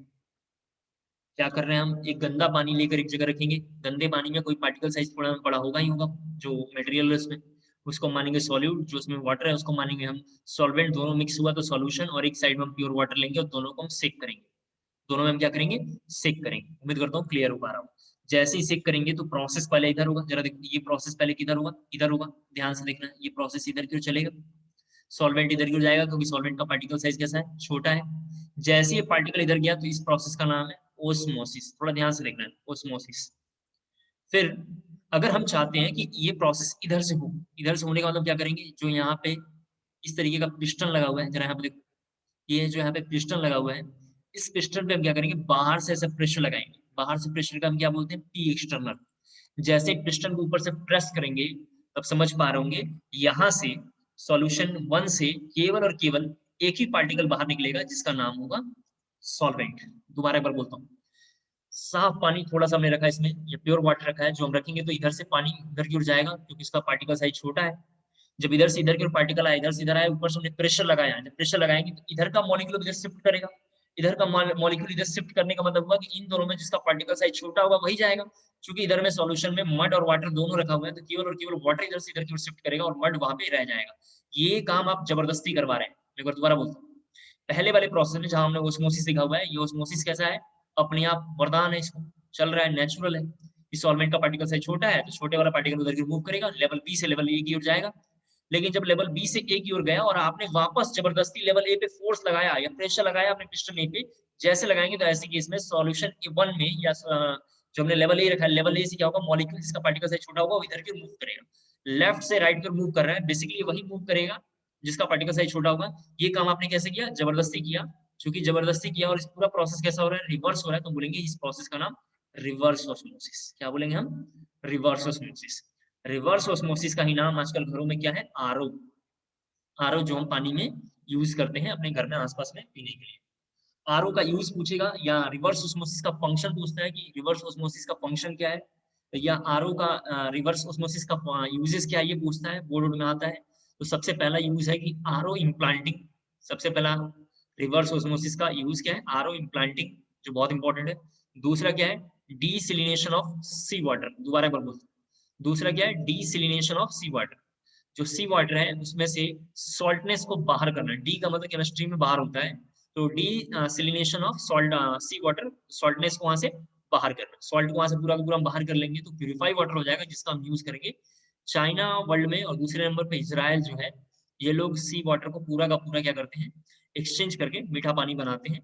क्या कर रहे हैं हम, एक गंदा पानी लेकर एक जगह रखेंगे, गंदे पानी में कोई पार्टिकल साइज थोड़ा बड़ा होगा ही होगा, जो मटेरियल है उसमें, उसको मानेंगे सॉल्यूट, जो उसमें वाटर है उसको मानेंगे हम सॉल्वेंट। दोनों मिक्स हुआ तो सॉल्यूशन, और एक साइड में हम प्योर वाटर लेंगे और दोनों को हम सेक करेंगे। दोनों में हम क्या करेंगे, सेक करेंगे। उम्मीद करता हूँ क्लियर हो पा रहा हूँ। जैसे ही सेक करेंगे तो प्रोसेस पहले इधर होगा, जरा देखो ये प्रोसेस पहले किधर होगा, इधर होगा, ध्यान से देखना, ये प्रोसेस इधर क्यों चलेगा, सॉल्वेंट इधर क्यों जाएगा, क्योंकि सॉल्वेंट का पार्टिकल साइज कैसा है, छोटा है। जैसे ये पार्टिकल इधर गया तो इस प्रोसेस का नाम है ओस्मोसिस। थोड़ा ध्यान से देखना है, ओस्मोसिस। फिर अगर हम चाहते हैं कि ये प्रोसेस इधर से हो, इधर से होने का मतलब क्या करेंगे, जो यहाँ पे इस तरीके का पिस्टन लगा हुआ है, जरा यहाँ पे देखो, ये जो यहाँ पे पिस्टन लगा हुआ है, इस पिस्टन पे हम क्या करेंगे, बाहर से ऐसे प्रेशर लगाएंगे। बाहर से प्रेशर का हम क्या बोलते हैं, पी एक्सटर्नल। जैसे पिस्टन को ऊपर से प्रेस करेंगे, तब समझ पा रहे होंगे, यहाँ से सॉल्यूशन 1 से केवल और केवल एक ही पार्टिकल बाहर निकलेगा, जिसका नाम होगा सॉल्वेंट। दोबारा एक बार बोलता हूँ, साफ पानी थोड़ा सा हमने रखा है इसमें, ये प्योर वाटर रखा है, जो हम रखेंगे तो इधर से पानी इधर की ओर जाएगा, क्योंकि इसका पार्टिकल साइज छोटा है। जब इधर से इधर की ओर पार्टिकल आया, इधर से इधर आया, ऊपर से हमने प्रेशर लगाया, जब प्रेशर लगाएंगे तो इधर का मॉलिक्यूल इधर शिफ्ट करेगा। इधर का मॉलिक्यूल इधर शिफ्ट करने का मतलब हुआ कि इन दोनों में जिसका पार्टिकल साइज छोटा होगा वही जाएगा। क्योंकि इधर में सॉल्यूशन में मड और वाटर दोनों रखा हुआ है, तो केवल और केवल वाटर इधर से इधर की ओर शिफ्ट करेगा और मड वहां पे रह जाएगा। ये काम आप जबरदस्ती करवा रहे हैं। एक बार दोबारा बोलता हूँ, पहले वाले प्रोसेस में जहां हमने ओस्मोसिस लिखा हुआ है, ये ओस्मोसिस कैसा है, अपने आप वरदान है, इसको चल रहा है, नेचुरल है। इस सॉल्वेंट का पार्टिकल साइज छोटा है, तो छोटे वाला पार्टिकल उधर की मूव करेगा, लेवल बी से लेवल ए की ओर जाएगा। लेकिन जब लेवल बी से ए की ओर गया और आपने वापस जबरदस्ती लेवल ए पे फोर्स लगाया या प्रेशर लगाया अपने पिस्टन ए पे, जैसे लगाएंगे तो ऐसे केस में सॉल्यूशन वन में या जो हमने लेवल ए रखा है, लेवल ए से क्या होगा, मॉलिक्यूल जिसका पार्टिकल साइज छोटा होगा वो इधर की मूव करेगा। लेफ्ट से राइट की मूव कर रहा है, बेसिकली वही मूव करेगा जिसका पार्टिकल साइज छोटा होगा। ये काम आपने कैसे किया, जबरदस्ती किया। चूंकि जबरदस्ती किया और इस पूरा प्रोसेस कैसा हो रहा है, रिवर्स हो रहा है, तो बोलेंगे इस प्रोसेस का नाम रिवर्स ऑस्मोसिस। क्या बोलेंगे हम, रिवर्स ऑस्मोसिस। रिवर्स ऑस्मोसिस का ही नाम आजकल घरों में क्या है, आरओ। आरओ जो हम पानी में यूज करते हैं अपने घर में आसपास में पीने के लिए। आरओ का यूज पूछेगा या रिवर्स ऑस्मोसिस का फंक्शन पूछता है कि रिवर्स ऑस्मोसिस का फंक्शन क्या है, या आरओ का रिवर्स ऑस्मोसिस का यूजेस क्या है, ये पूछता है, बोर्ड में आता है। तो सबसे पहला यूज है कि आरओ इम्प्लांटिंग। सबसे पहला रिवर्स ऑस्मोसिस का यूज क्या है, आरओ इम्प्लांटिंग, जो बहुत इंपॉर्टेंट है। दूसरा क्या है, डीसिलिनेशन ऑफ सी वाटर। दोबारा एक बार बोलते हैं, दूसरा क्या है, डीसिलिनेशन ऑफ सी वाटर। जो सी वाटर है उसमें से सॉल्टनेस को बाहर करना। डी का मतलब केमिस्ट्री में बाहर होता है, तो desalination of salt sea water, saltness को वहां से बाहर करना। सॉल्ट को वहां से पूरा का पूरा हम बाहर कर लेंगे तो प्यूरिफाई वाटर हो जाएगा, जिसका हम यूज करेंगे। चाइना वर्ल्ड में, और दूसरे नंबर पे इसराइल जो है, ये लोग सी वाटर को पूरा का पूरा क्या करते हैं, एक्सचेंज करके मीठा पानी बनाते हैं।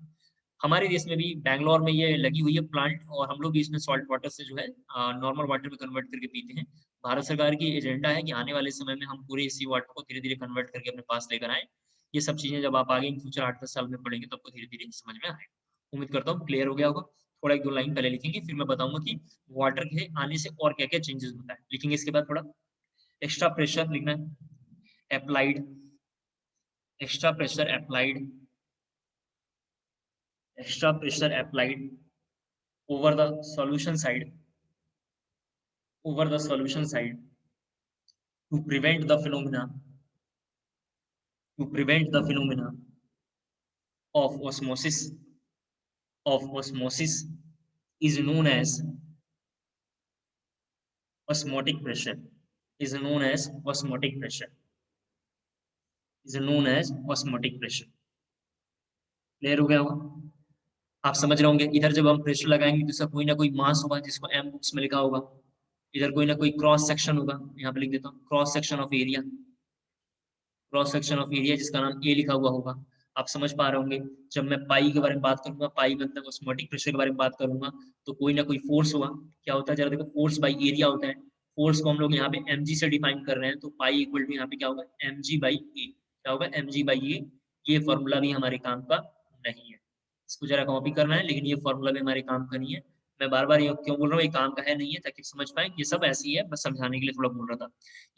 हमारे देश में भी बैंगलोर में ये लगी हुई है प्लांट, और हम लोग भी इसमें सॉल्ट वाटर से जो है नॉर्मल वाटर में कन्वर्ट करके पीते हैं। भारत सरकार की एजेंडा है कि आने वाले समय में हम पूरे सी वाटर को धीरे धीरे कन्वर्ट करके अपने पास लेकर आए। ये सब चीजें जब आप आगे इन फ्यूचर 8-10 साल में पढ़ेंगे तो आपको धीरे धीरे समझ में आएगा। उम्मीद करता हूँ क्लियर हो गया होगा। थोड़ा एक दो लाइन पहले लिखेंगे, फिर मैं बताऊंगा कि वाटर के आने से और क्या क्या चेंजेस होता है, लिखेंगे। इसके बाद थोड़ा एक्स्ट्रा प्रेशर लिखना है, applied, extra pressure applied, extra pressure applied over the solution side, over the solution side to prevent the phenomena, to prevent the phenomena of osmosis, of osmosis is known as osmotic pressure, is known as osmotic pressure, is known as osmotic pressure। Clear हो गया होगा, आप समझ रहे होंगे। इधर जब हम प्रेशर लगाएंगे तो इसका कोई ना कोई मास होगा, जिसको एम बुक्स में लिखा होगा। इधर कोई ना कोई क्रॉस सेक्शन होगा, यहाँ पे लिख देता हूँ, cross section of area, cross section of area जिसका नाम ए लिखा हुआ होगा। आप समझ पा रहे होंगे। जब मैं पाई के बारे में बात करूंगा, पाई मतलब ऑस्मोटिक प्रेशर के बारे में बात करूंगा, तो कोई ना कोई फोर्स होगा। क्या होता है जरा देखो, फोर्स बाई एरिया होता है। फोर्स को हम लोग यहाँ पे mg से डिफाइन कर रहे हैं, तो पाई इक्वल टू यहाँ पे क्या होगा, mg बाई ए। क्या होगा, mg बाई ए। ये फॉर्मूला भी हमारे काम का नहीं है, इसको जरा कॉपी करना है, लेकिन ये फॉर्मूला भी हमारे काम का नहीं है। मैं बार बार ये क्यों बोल रहा हूँ, ये काम का है नहीं है, ताकि समझ पाए। ये सब ऐसी ही है, बस समझाने के लिए थोड़ा बोल रहा था।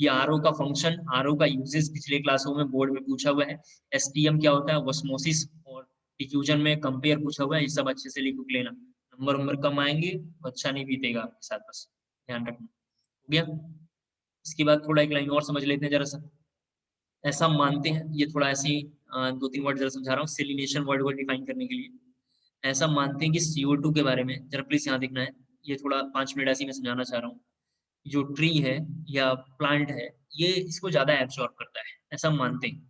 ये आरओ का फंक्शन, आरओ का यूजेस पिछले क्लासों में बोर्ड में पूछा हुआ है। एसटीएम क्या होता है, ऑस्मोसिस और डिफ्यूजन में कंपेयर पूछा हुआ है। ये सब अच्छे से लिख लेना, नंबर नंबर कम आएंगे तो अच्छा नहीं बीतेगा आपके साथ, बस ध्यान रखना। हो गया। इसके बाद थोड़ा एक लाइन और समझ लेते हैं जरा सा। ऐसा मानते हैं, ये थोड़ा ऐसे ही दो तीन वर्ड जरा समझा रहा हूँ सेलिनेशन वर्ड को डिफाइन करने के लिए। ऐसा मानते हैं कि CO2 के बारे में, जरा प्लीज यहाँ देखना है, ये थोड़ा 5 मिनट ऐसे ही मैं समझाना चाह रहा हूँ। जो ट्री है या प्लांट है, ये इसको ज्यादा एब्जॉर्ब करता है, ऐसा मानते हैं,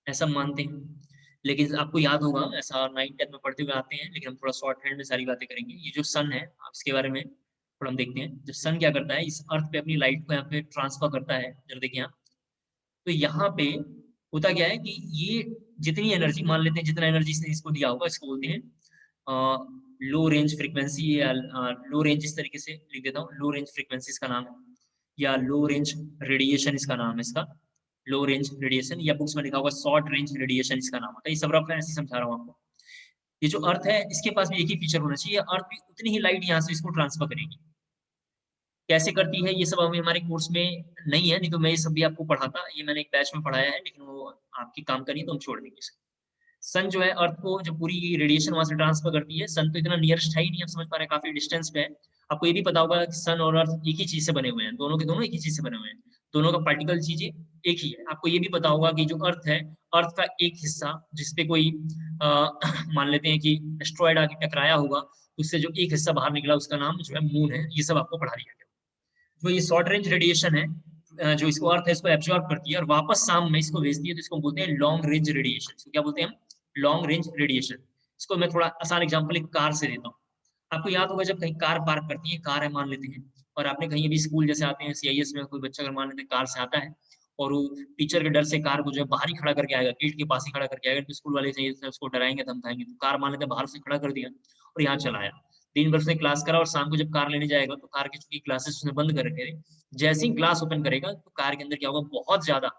ऐसा मानते हैं। लेकिन आपको याद होगा, ऐसा 9th-10th में पढ़ते हुए आते हैं, लेकिन हम थोड़ा शॉर्ट हैंड में सारी बातें करेंगे। ये जो सन है, आप इसके बारे में थोड़ा हम देखते हैं। जब सन क्या करता है, इस अर्थ पे अपनी लाइट को यहाँ पे ट्रांसफर करता है, जरा देखिए यहाँ। तो यहाँ पे होता क्या है कि ये जितनी एनर्जी, मान लेते हैं जितना एनर्जी इसने इसको दिया होगा, इसको बोलते हैं लो रेंज फ्रीक्वेंसी, या लो रेंज, इस तरीके से लिख देता हूँ, लो रेंज फ्रीक्वेंसी इसका नाम है, या लो रेंज रेडिएशन इसका नाम है, इसका लो रेंज रेडिएशन, या बुक्स में लिखा होगा शॉर्ट रेंज रेडिएशन इसका नाम होता है। ये सब रफ है, ऐसे समझा रहा हूँ आपको। ये जो अर्थ है, इसके पास भी एक ही फीचर होना चाहिए, अर्थ भी उतनी ही लाइट यहाँ से इसको ट्रांसफर करेगी। कैसे करती है ये सब हमें हमारे कोर्स में नहीं है, नहीं तो मैं ये सब भी आपको पढ़ाता। ये मैंने एक बैच में पढ़ाया है, लेकिन वो आपकी काम का नहीं, तो हम छोड़ देंगे इसे। सन जो है, अर्थ को जो पूरी रेडिएशन वहां से ट्रांसफर करती है, सन तो इतना नियरेस्ट है ही नहीं, आप समझ पा रहे हैं, काफी डिस्टेंस पे है। आपको ये भी पता होगा कि सन और अर्थ एक ही चीज से बने हुए हैं, दोनों के दोनों एक ही चीज से बने हुए हैं, दोनों का पार्टिकल चीजें एक ही है। आपको ये भी पता होगा कि जो अर्थ है, अर्थ का एक हिस्सा जिसपे कोई मान लेते हैं कि एस्ट्रॉयड आके टकराया होगा, उससे जो एक हिस्सा बाहर निकला उसका नाम जो है मून है। ये सब आपको पढ़ा दिया गया। जो ये शॉर्ट रेंज रेडिएशन है, जो इसको अर्थ है इसको एब्जॉर्ब करती है और वापस शाम में इसको भेजती है, तो इसको बोलते हैं लॉन्ग रेंज रेडिएशन। इसको क्या बोलते हैं हम, लॉन्ग रेंज रेडिएशन। इसको मैं थोड़ा आसान एग्जांपल एक कार से देता हूँ। आपको याद होगा, जब कहीं कार पार्क करती है, कार है मान लेते हैं, और आपने कहीं भी स्कूल जैसे आते हैं, CIS में कोई बच्चा अगर मान लेते हैं कार से आता है, और वो टीचर के डर से कार को जो है बाहर ही खड़ा करके आएगा, गेट के पास ही खड़ा करके आएगा, तो स्कूल वाले चाहिए उसको डराएंगे धमकाएंगे, तो कार मान लेते हैं बाहर से खड़ा कर दिया और यहाँ चला आया। दिन भर से क्लास करा, और शाम को जब कार लेने जाएगा तो कार की चूंकि क्लासेस उसने बंद कर रखे थे, जैसे ही ग्लास ओपन करेगा तो कार के अंदर क्या होगा, बहुत ज्यादा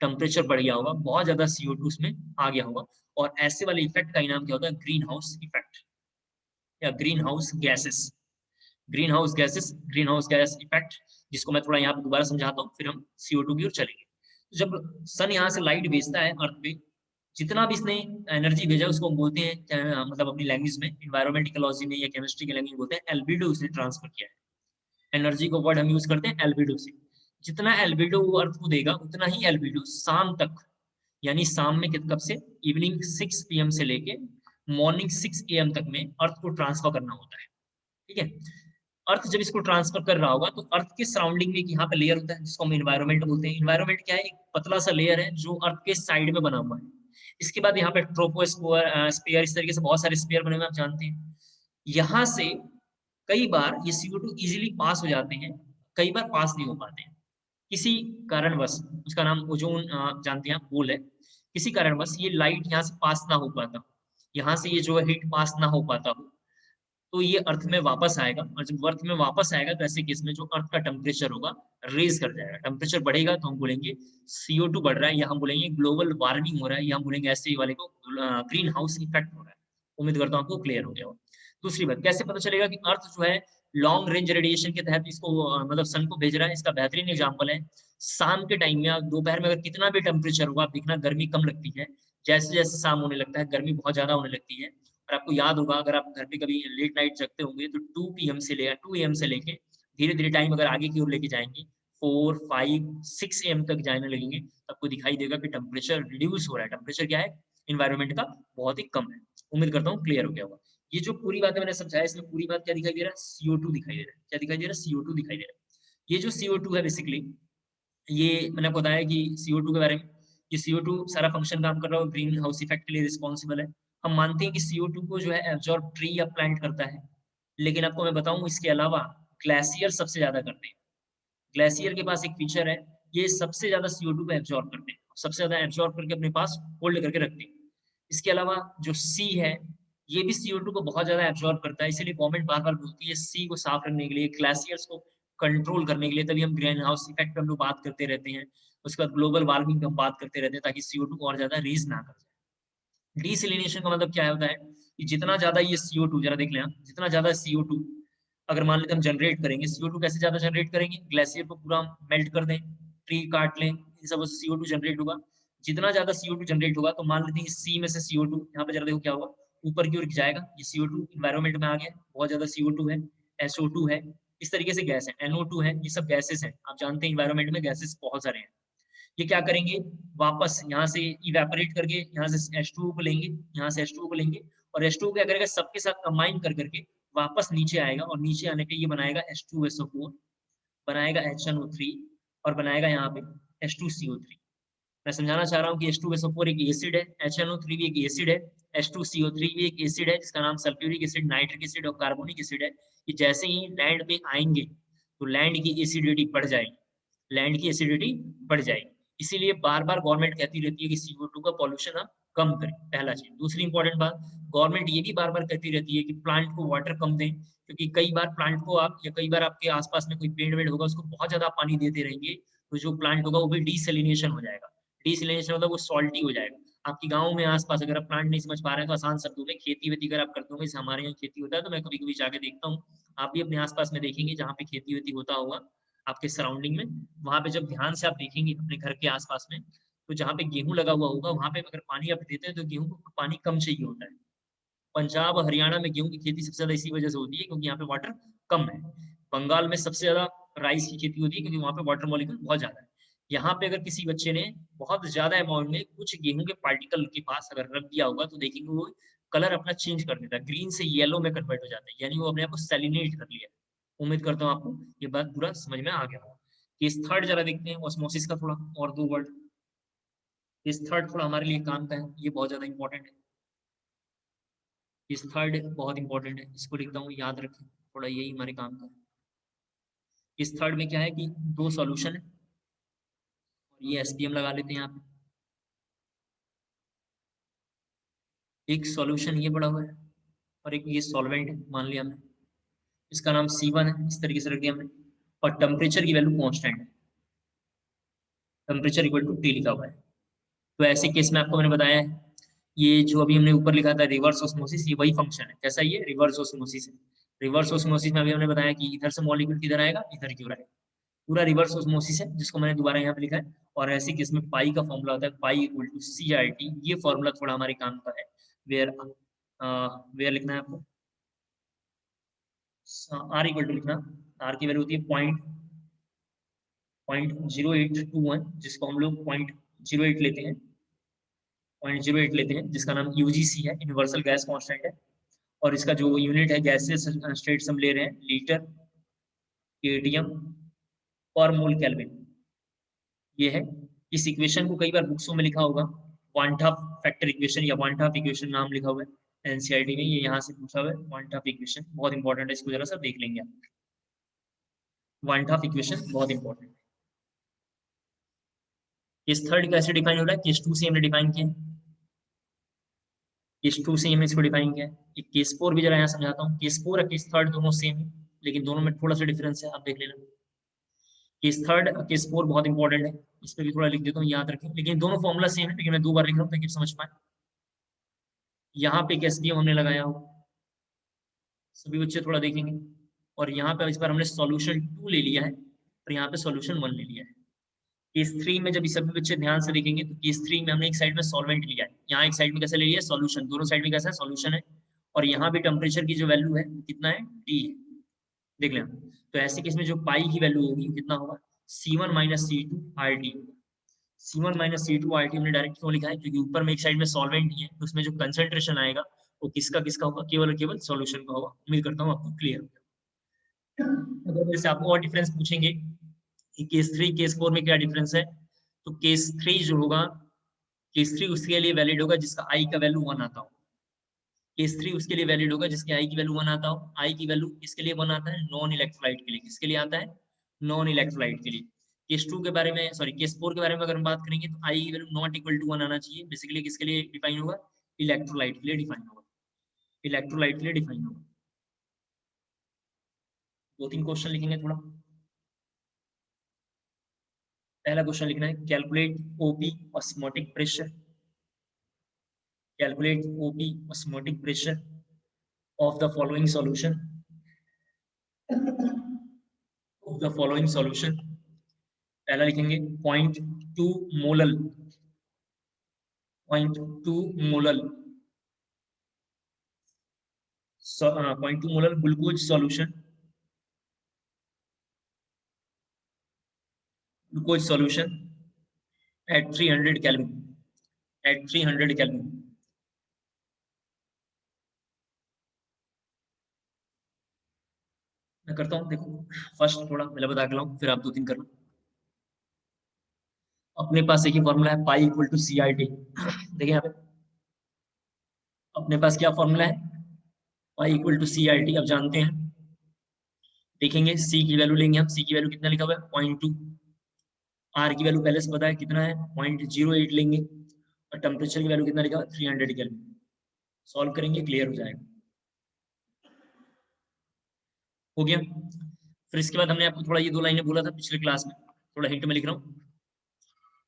टेम्परेचर बढ़ गया होगा, बहुत ज्यादा CO2 उसमें आ गया होगा। और ऐसे वाले इफेक्ट का नाम क्या होता है, ग्रीन हाउस इफेक्ट, या green house gases, green house gases, green house gas effect, जिसको मैं थोड़ा यहाँ पे दोबारा समझाता हूँ, फिर हम CO2 की ओर चलेंगे। जब सन यहाँ से लाइट भेजता है अर्थ पे, जितना भी इसने एनर्जी भेजा उसको हम बोलते हैं मतलब अपनी लैंग्वेज में, एनवायरमेंट इकोलॉजी में या केमिस्ट्री की लैंग्वेज बोलते हैं एल्बिडो उसने ट्रांसफर किया है। एनर्जी को वर्ड हम यूज करते हैं एल्बिडो से। जितना एल्बिडो वो अर्थ को देगा उतना ही एल्बिडो शाम तक, यानी शाम में कब से, इवनिंग 6 PM से लेके मॉर्निंग 6 AM तक में अर्थ को ट्रांसफर करना होता है। ठीक है, अर्थ जब इसको ट्रांसफर कर रहा होगा तो अर्थ के सराउंडिंग में एक यहाँ पे लेयर होता है जिसको हम एनवायरमेंट बोलते हैं। एनवायरमेंट क्या है, एक पतला सा लेयर है जो अर्थ के साइड में बना हुआ है। इसके बाद यहाँ पे ट्रोपोस्फीयर स्फीयर, इस तरीके से बहुत सारे स्फीयर बने हुए आप जानते हैं। यहाँ से कई बार ये CO2 इजीली पास हो जाते हैं, कई बार पास नहीं हो पाते हैं किसी कारणवश। उसका नाम ओजोन जानते हैं आप, होल है। किसी कारणवश ये लाइट यहाँ से पास ना हो पाता, यहाँ से ये जो है हीट पास ना हो पाता हो, तो ये अर्थ में वापस आएगा। और जब अर्थ में वापस आएगा तो ऐसे केस में जो अर्थ का टेम्परेचर होगा रेज कर जाएगा। टेम्परेचर बढ़ेगा तो हम बोलेंगे CO2 बढ़ रहा है, या हम बोलेंगे ग्लोबल वार्मिंग हो रहा है, या हम बोलेंगे ऐसे ही वाले को ग्रीन हाउस इफेक्ट हो रहा है। उम्मीद करता हूँ आपको क्लियर हो गया हो। दूसरी बात, कैसे पता चलेगा कि अर्थ जो है लॉन्ग रेंज रेडिएशन के तहत इसको मतलब सन को भेज रहा है? इसका बेहतरीन एग्जाम्पल है शाम के टाइम में, दोपहर में अगर कितना भी टेम्परेचर होगा, आप देखना गर्मी कम लगती है। जैसे जैसे शाम होने लगता है गर्मी बहुत ज्यादा होने लगती है। और आपको याद होगा, अगर आप घर पे कभी लेट नाइट जगते होंगे तो 2 AM से लेके धीरे धीरे टाइम अगर आगे की ओर लेके जाएंगे 4, 5, 6 AM तक जाने लगेंगे, तो आपको दिखाई देगा कि टेम्परेचर रिड्यूस हो रहा है। टेम्परेचर क्या है इन्वायरमेंट का, बहुत ही कम है। उम्मीद करता हूँ क्लियर हो गया होगा। ये जो पूरी बातें मैंने समझाया, इसमें पूरी बात क्या दिखाई दे रहा है? CO2 दिखाई दे रहा है। क्या दिखाई दे रहा है? CO2 दिखाई दे रहा है। ये जो CO2 है बेसिकली, ये मैंने आपको बताया कि CO2 के बारे में, ये CO2 सारा फंक्शन काम कर रहा है, ग्रीन हाउस इफेक्ट के लिए रिस्पॉन्सिबल है। हम मानते हैं कि CO2 को जो है एब्जॉर्ब ट्री या प्लांट करता है, लेकिन आपको मैं बताऊं इसके अलावा ग्लेशियर सबसे ज्यादा करते हैं। ग्लेशियर के पास एक फीचर है, ये सबसे ज्यादा CO2 को एब्जॉर्ब करते हैं, सबसे ज्यादा एब्जॉर्ब करके अपने पास होल्ड करके रखते हैं। इसके अलावा जो सी है, ये भी CO2 को बहुत ज्यादा एब्जॉर्ब करता है, इसीलिए गवर्नमेंट बार बार बोलती है सी को साफ रखने के लिए, ग्लेशियर्स को कंट्रोल करने के लिए। तभी हम ग्रीन हाउस इफेक्ट पे हम लोग बात करते रहते हैं, उसके बाद ग्लोबल वार्मिंग पे हम बात करते रहते हैं, ताकि CO2 और ज्यादा रीज ना कर जाए। डीसैलिनेशन का मतलब क्या होता है कि जितना ज्यादा ये CO2, जरा देख लें आप, जितना ज्यादा CO2 अगर मान लेते हम जनरेट करेंगे, CO2 कैसे ज्यादा जनरेट करेंगे? ग्लेशियर को पूरा मेल्ट कर दें, ट्री काट लें, इन सब से CO2 जनरेट होगा। जितना ज्यादा CO2 जनरेट होगा तो मान लेते हैं सी में से CO2, यहाँ पे जरा देखो क्या होगा, ऊपर की ओर जाएगा। ये CO2 इन्वायरमेंट में आ गया, बहुत ज्यादा CO2 है। SO2 है, इस तरीके से गैस है, NO2 है, ये सब गैसेस हैं। आप जानते हैं इन्वायरमेंट में गैसेस बहुत सारे हैं। ये क्या करेंगे, वापस यहाँ से इवेपोरेट करके यहाँ से H2O को लेंगे, यहाँ से H2O को लेंगे, और H2O क्या करेगा, सबके साथ कंबाइन कर करके वापस नीचे आएगा, और नीचे आने पे ये बनाएगा H2SO4, बनाएगा HNO3, और बनाएगा यहाँ पे H2CO3। मैं समझाना चाह रहा हूँ कि H2SO4 एक एसिड है, HNO3 भी एक एसिड है, H2CO3 भी एक एसिड है जिसका नाम सल्फ्यूरिक एसिड, नाइट्रिक एसिड और कार्बोनिक एसिड है। ये जैसे ही लैंड पे आएंगे तो लैंड की एसिडिटी बढ़ जाएगी, लैंड की एसिडिटी बढ़ जाएगी। इसीलिए बार बार गवर्नमेंट कहती रहती है कि CO2 का पॉल्यूशन आप कम करें, पहला चीज। दूसरी इंपॉर्टेंट बात, गवर्नमेंट ये भी बार बार कहती रहती है कि प्लांट को वाटर कम दें, क्योंकि कई बार प्लांट को आप, या कई बार आपके आसपास में कोई पेड़ वेड़ होगा, उसको बहुत ज्यादा पानी देते रहेंगे तो जो प्लांट होगा वो भी डीसैलिनेशन हो जाएगा। डीसैलिनेशन मतलब वो सॉल्टी हो जाएगा। आपके गाँव में आसपास अगर आप प्लांट नहीं समझ पा रहे हैं तो आसान शब्दों में खेती वेती अगर आप करते होंगे, जैसे हमारे यहाँ खेती होता है तो मैं कभी कभी जाके देखता हूँ, आप भी अपने आसपास में देखेंगे जहाँ पे खेती वेती होता होगा आपके सराउंडिंग में, वहां पे जब ध्यान से आप देखेंगे अपने घर के आसपास में, तो जहाँ पे गेहूं लगा हुआ होगा वहां पे अगर पानी आप देते हैं तो गेहूं को पानी कम चाहिए होता है। पंजाब और हरियाणा में गेहूं की खेती सबसे ज्यादा इसी वजह से होती है क्योंकि यहाँ पे वाटर कम है। बंगाल में सबसे ज्यादा राइस की खेती होती है क्योंकि वहाँ पे वाटर मॉलिक्यूल बहुत ज्यादा है। यहाँ पे अगर किसी बच्चे ने बहुत ज्यादा अमाउंट में कुछ गेहूं के पार्टिकल के पास अगर रख दिया होगा तो देखेंगे वो कलर अपना चेंज कर देता है, ग्रीन से येलो में कन्वर्ट हो जाता है, यानी वो अपने आप को सेलिनेट कर लिया। उम्मीद करता हूँ आपको ये बात पूरा समझ में आ गया होगा। इस थर्ड जरा देखते हैं ऑस्मोसिस का थोड़ा और 2 वर्ड। इस थर्ड थोड़ा हमारे लिए काम का है, ये बहुत ज्यादा इंपॉर्टेंट है। इस थर्ड बहुत इंपॉर्टेंट है, इसको लिखता हूँ, याद रखें, थोड़ा यही हमारे काम का है। इस थर्ड में क्या है कि 2 सॉल्यूशन है, और ये SPM लगा लेते हैं यहाँ पे। एक सॉल्यूशन ये पड़ा हुआ है और एक ये सॉल्वेंट है, मान लिया हमने, इसका नाम C1 है, इस तरीके से रख दिया हमने। और टेम्परेचर की वैल्यू कांस्टेंट है, टेम्परेचर इक्वल टू T लिखा हुआ है। तो ऐसे केस में आपको मैंने बताया है, ये जो अभी हमने ऊपर लिखा था रिवर्स ऑस्मोसिस, ये वही फंक्शन है। कैसा? ये रिवर्स ऑस्मोसिस है। रिवर्स ऑस्मोसिस में अभी हमने बताया कि इधर से मॉलिक्यूल किधर आएगा, इधर की ओर आएगा। पूरा रिवर्स ऑस्मोसिस है जिसको मैंने दोबारा यहाँ पे लिखा है। और ऐसे केस में पाई का फॉर्मूला होता है पाई इक्वल टू CRT। ये फॉर्मूला थोड़ा हमारे काम का है। वेयर वेयर लिखना है आपको, R इक्वल टू लिखना, R की वैल्यू होती है 0.0821, जिसको हम लोग 0.08 लेते हैं, 0.08 लेते हैं, जिसका नाम UGC है, यूनिवर्सल गैस कांस्टेंट है। और इसका जो यूनिट है गैसेस स्टेट्स हम ले रहे हैं लीटर केटीएम पर मोल केल्विन, ये है। इस इक्वेशन को कई बार बुक्सों में लिखा होगा वन हाफ फैक्टर इक्वेशन या वन हाफ इक्वेशन नाम लिखा हुआ है एनसीईआरटी में, ये यहाँ से पूछा हुआ है। वन हाफ इक्वेशन बहुत इंपॉर्टेंट है, इसको जरा सा देख लेंगे आप। वन हाफ इक्वेशन बहुत इंपॉर्टेंट है। केस थर्ड कैसे डिफाइन हो रहा है, केस टू से हमने डिफाइन किया, केस टू से हमने इसको डिफाइन किया है। केस फोर भी जरा यहाँ समझाता हूँ। केस फोर और केस थर्ड दोनों सेम है, लेकिन दोनों में थोड़ा सा डिफरेंस है, आप देख लेना। केस थर्ड केस फोर बहुत इंपॉर्टेंट है, इस पर भी थोड़ा लिख देता हूँ, याद रखें। लेकिन दोनों फॉर्मूला सेम है, लेकिन मैं 2 बार लिख रहा हूँ ताकि समझ पाए। यहाँ पे एसडीएम हमने लगाया हो, सभी बच्चे थोड़ा देखेंगे। और यहाँ पे इस बार हमने सॉल्यूशन 2 ले लिया है और यहाँ पे सॉल्यूशन 1 ले लिया है। केस 3 में जब ये सभी बच्चे ध्यान से देखेंगे तो केस 3 में हमने एक साइड में सॉल्वेंट लिया है, यहाँ एक साइड में कैसे ले लिया है सॉल्यूशन, दोनों साइड में कैसा है सॉल्यूशन है। और यहाँ भी टेम्परेचर की जो वैल्यू है वो कितना है T है, देख लेना। तो ऐसे केस में जो पाई की वैल्यू होगी कितना होगा C1 minus C2 RT। C1 minus C2 RT हमने डायरेक्ट क्यों लिखा है, क्योंकि ऊपर में एक साइड में सॉल्वेंट ही है, तो उसमें जो कंसंट्रेशन आएगा वो किसका किसका होगा, केवल और केवल सॉल्यूशन का होगा। उम्मीद करता हूँ आपको क्लियर होगा। अगर मेरे से आपको और डिफरेंस पूछेंगे कि केस 3 केस 4 में क्या डिफरेंस है, तो केस 3 जो होगा, केस 3 उसके लिए वैलिड होगा जिसका आई का वैल्यू 1 आता हो। केस 3 उसके लिए वैलिड होगा जिसके आई की वैल्यू 1 आता हो। आई की वैल्यू इसके लिए 1 आता है नॉन इलेक्ट्रोलाइट के लिए, किसके लिए आता है नॉन इलेक्ट्रोलाइट के लिए। केस 2 के बारे में, सॉरी केस 4 के बारे में अगर हम बात करेंगे तो आई की वैल्यू नॉट इक्वल टू 1 आना चाहिए। बेसिकली किसके लिए डिफाइन होगा, इलेक्ट्रोलाइट के लिए डिफाइन होगा, इलेक्ट्रोलाइट के लिए डिफाइन होगा। 2-3 क्वेश्चन लिखेंगे थोड़ा। पहला क्वेश्चन लिखना है calculate OP osmotic pressure, calculate OP osmotic pressure of the following solution, of the following solution। पहला लिखेंगे 0.2 molal, 0.2 molal 0.2 molal glucose solution, glucose solution at 300 kelvin, at 300 kelvin. मैं करता हूँ, देखो फर्स्ट थोड़ा पहले बता के लाऊं, फिर आप 2-3 करना। अपने पास एक ही फॉर्मूला है पाई इक्वल टू CRT। देखिए यहाँ पे अपने पास क्या फॉर्मूला है, पाई इक्वल टू CRT, अब जानते हैं। देखेंगे सी की वैल्यू लेंगे हम, सी की वैल्यू कितना लिखा हुआ है 0.2, आर की वैल्यू पहले से पता है कितना है 0.08 लेंगे, और टेम्परेचर की वैल्यू कितना लिखा 300 केल्विन। सॉल्व करेंगे क्लियर हो जाएगा, हो गया। फिर इसके बाद हमने आपको थोड़ा ये 2 लाइनें बोला था पिछले क्लास में, थोड़ा हिंट में लिख रहा हूँ।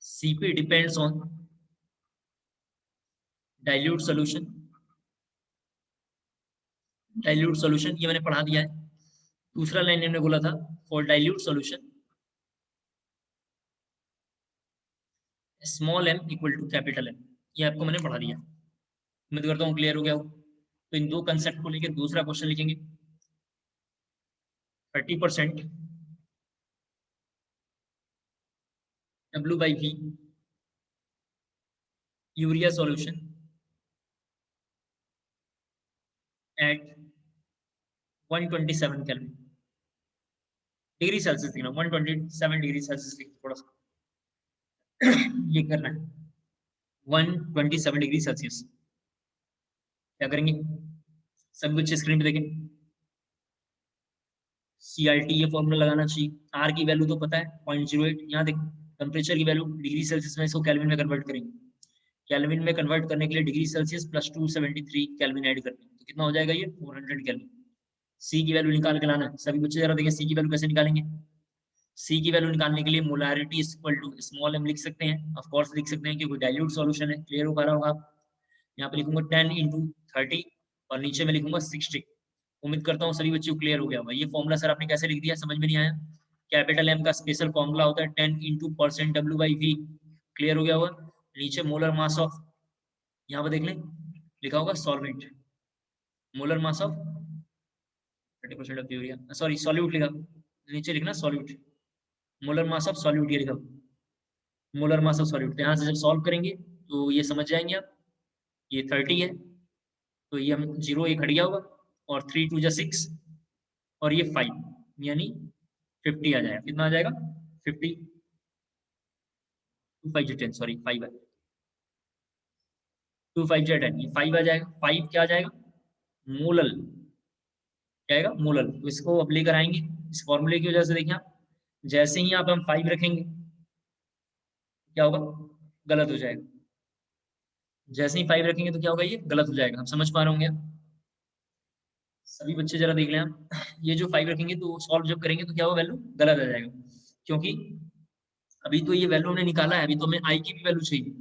Cp depends on dilute solution, dilute solution ये मैंने पढ़ा दिया है। दूसरा लाइन हमने बोला था for dilute solution small m equal to capital M, ये आपको मैंने पढ़ा दिया। उम्मीद करता हूँ क्लियर हो गया हो। तो इन 2 कंसेप्ट को लेकर दूसरा क्वेश्चन लिखेंगे 30% W/V urea solution at 127 kelvin, degree Celsius लिखना 127 डिग्री सेल्सियस लिख, थोड़ा सा ये करना है 127 डिग्री सेल्सियस। क्या करेंगे, सभी बच्चे स्क्रीन पे देखें। CRT ये फॉर्मूला लगाना चाहिए। R की वैल्यू तो पता है 0.08, यहाँ देखो टेम्परेचर की वैल्यू डिग्री सेल्सियस में इसको केल्विन में कन्वर्ट करेंगे। केल्विन में कन्वर्ट करने के लिए degree Celsius plus 273 kelvin add करते हैं, तो कितना हो जाएगा ये 400 केल्विन। सी की वैल्यू निकाल के लाना है, सभी बच्चे जरा देखिए सी की वैल्यू कैसे निकालेंगे। सी की वैल्यू निकालने के लिए molarity equal to small m लिख सकते हैं, ऑफ कोर्स लिख सकते हैं क्योंकि डाइल्यूट सॉल्यूशन है, क्लियर हो पा रहा होगा। यहाँ पे लिखूंगा 10 × 30 और नीचे में लिखूंगा 60। उम्मीद करता हूँ सभी बच्चों को क्लियर हो गया होगा। ये फॉर्मूला सर आपने कैसे लिख दिया, समझ में नहीं आया, कैपिटल एम का स्पेशल फॉर्मूला होता है 10 × %W/V। क्लियर हो गया होगा। नीचे मोलर मास ऑफ, यहाँ पर देख लें लिखा होगा solvent, molar mass of 30% of urea, sorry solute लिखा, नीचे लिखना solute, molar mass of solute ये लिखा, मोलर मास ऑफ सॉल्यूट। यहाँ से जब सॉल्व करेंगे तो ये समझ जाएंगे आप, ये 30 है तो ये हम 0 एक हट गया होगा, और 3 2 6 और ये 5 यानी 50 आ जाएगा। कितना आ जाएगा? 50, 2 5 10, सॉरी 5 है, 2 5 10, ये 5 आ जाएगा। 5 क्या आ जाएगा? मोलल, क्या आएगा? मोलल। तो इसको अब लेकर आएंगे इस फॉर्मूले की वजह से। देखिए आप, जैसे ही आप हम 5 रखेंगे क्या होगा? गलत हो जाएगा। जैसे ही 5 रखेंगे तो क्या होगा? ये गलत हो जाएगा। हम समझ पा रहे होंगे आप? सभी बच्चे जरा देख लें आप, ये जो 5 रखेंगे तो सॉल्व जब करेंगे तो क्या होगा? वैल्यू गलत आ जाएगा, क्योंकि अभी तो ये वैल्यू हमने निकाला है, अभी तो हमें आई की भी वैल्यू चाहिए।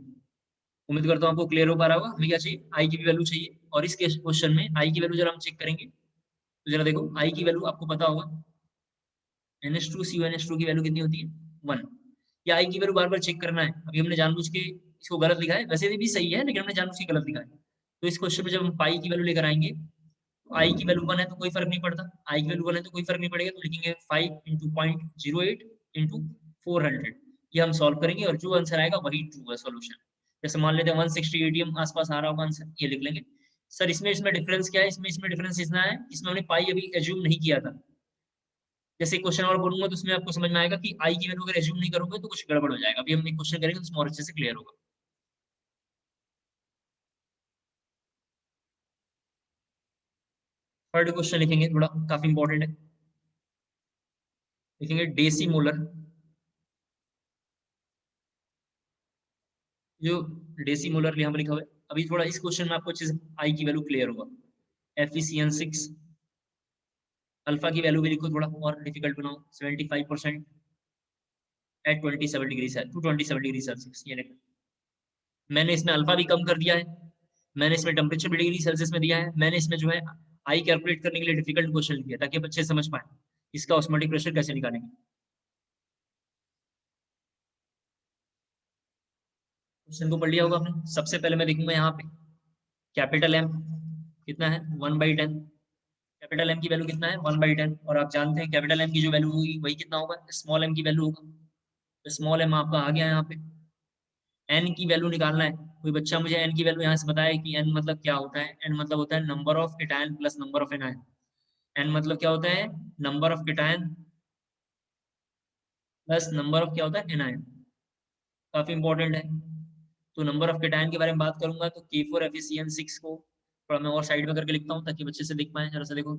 उम्मीद करता हूँ आपको क्लियर हो पा रहा होगा। हमें क्या चाहिए? आई की भी वैल्यू चाहिए। और इस क्वेश्चन में आई की वैल्यू जरा हम चेक करेंगे तो जरा देखो, आई की वैल्यू आपको पता होगा NH2CONH2 की वैल्यू कितनी होती है? 1। या आई की वैल्यू बार बार चेक करना है? अभी हमने जानबूझ के इसको गलत लिखा है, वैसे भी सही है लेकिन हमने जानबूझ के गलत लिखा है। तो इस क्वेश्चन में जब हम पाई की वैल्यू लेकर आएंगे तो आई की वैल्यू 1 है तो कोई फर्क नहीं पड़ता, आई की वैल्यू 1 है तो कोई फर्क नहीं पड़ेगा, तो लिखेंगे 5 × 0.08 × 400। ये हम सॉल्व करेंगे और जो आंसर आएगा वही ट्रू है सॉल्यूशन। जैसे मान लेते हैं 160 ATM आसपास आ रहा होगा आंसर, ये लिख लेंगे। सर इसमें इसमें डिफरेंस क्या है? इसमें डिफरेंस इतना है, इसमें हमने पाई अभी एज्यूम नहीं किया था। जैसे क्वेश्चन और बोलूंगा तो उसमें आपको समझ में आएगा कि आई की वैल्यू अगर एज्यूम नहीं करोगे तो कुछ गड़बड़ हो जाएगा। अभी हम एक क्वेश्चन करेंगे तो उसमें और अच्छे से क्लियर होगा। थर्ड क्वेश्चन लिखेंगे, थोड़ा काफी इंपॉर्टेंट है। लिखेंगे डेसी मोलर, जो डेसी मोलर यहाँ पर लिखा हुआ है। अभी थोड़ा इस क्वेश्चन में आपको अच्छे से आई की वैल्यू क्लियर होगा। FeCN6, अल्फा की वैल्यू भी लिखो, थोड़ा और डिफिकल्ट बनाओ। 75% एट 27 डिग्री सेल्सियस, ये लिखो। मैंने इसमें अल्फा भी कम कर दिया है, मैंने इसमें टेम्परेचर भी डिग्री सेल्सियस में दिया है, मैंने इसमें जो है आई कैलकुलेट करने के लिए डिफिकल्ट क्वेश्चन दिया ताकि बच्चे समझ पाए इसका ऑस्मोटिक प्रेशर कैसे निकालेंगे। क्वेश्चन को पढ़ लिया होगा आपने। सबसे पहले मैं देखूंगा यहाँ पे कैपिटल एम कितना है? 1/10। कैपिटल एम की वैल्यू कितना है? 1/10। और आप जानते हैं कैपिटल एम की जो वैल्यू होगी वही कितना होगा? स्मॉल एम की वैल्यू होगा। तो स्मॉल एम आपका आ गया यहाँ पे। एन की वैल्यू निकालना है। कोई बच्चा मुझे एन की वैल्यू यहाँ से बताए कि एन मतलब क्या होता है? एन मतलब होता है number of cation plus number of anion. N मतलब क्या होता है? Number of cation plus number of क्या होता है? एनायन। काफी इंपॉर्टेंट है। तो नंबर ऑफ केटायन के बारे में बात करूंगा तो K4FeCN6 को थोड़ा मैं और साइड में करके लिखता हूँ ताकि बच्चे से देख पाए। जरा सा देखो,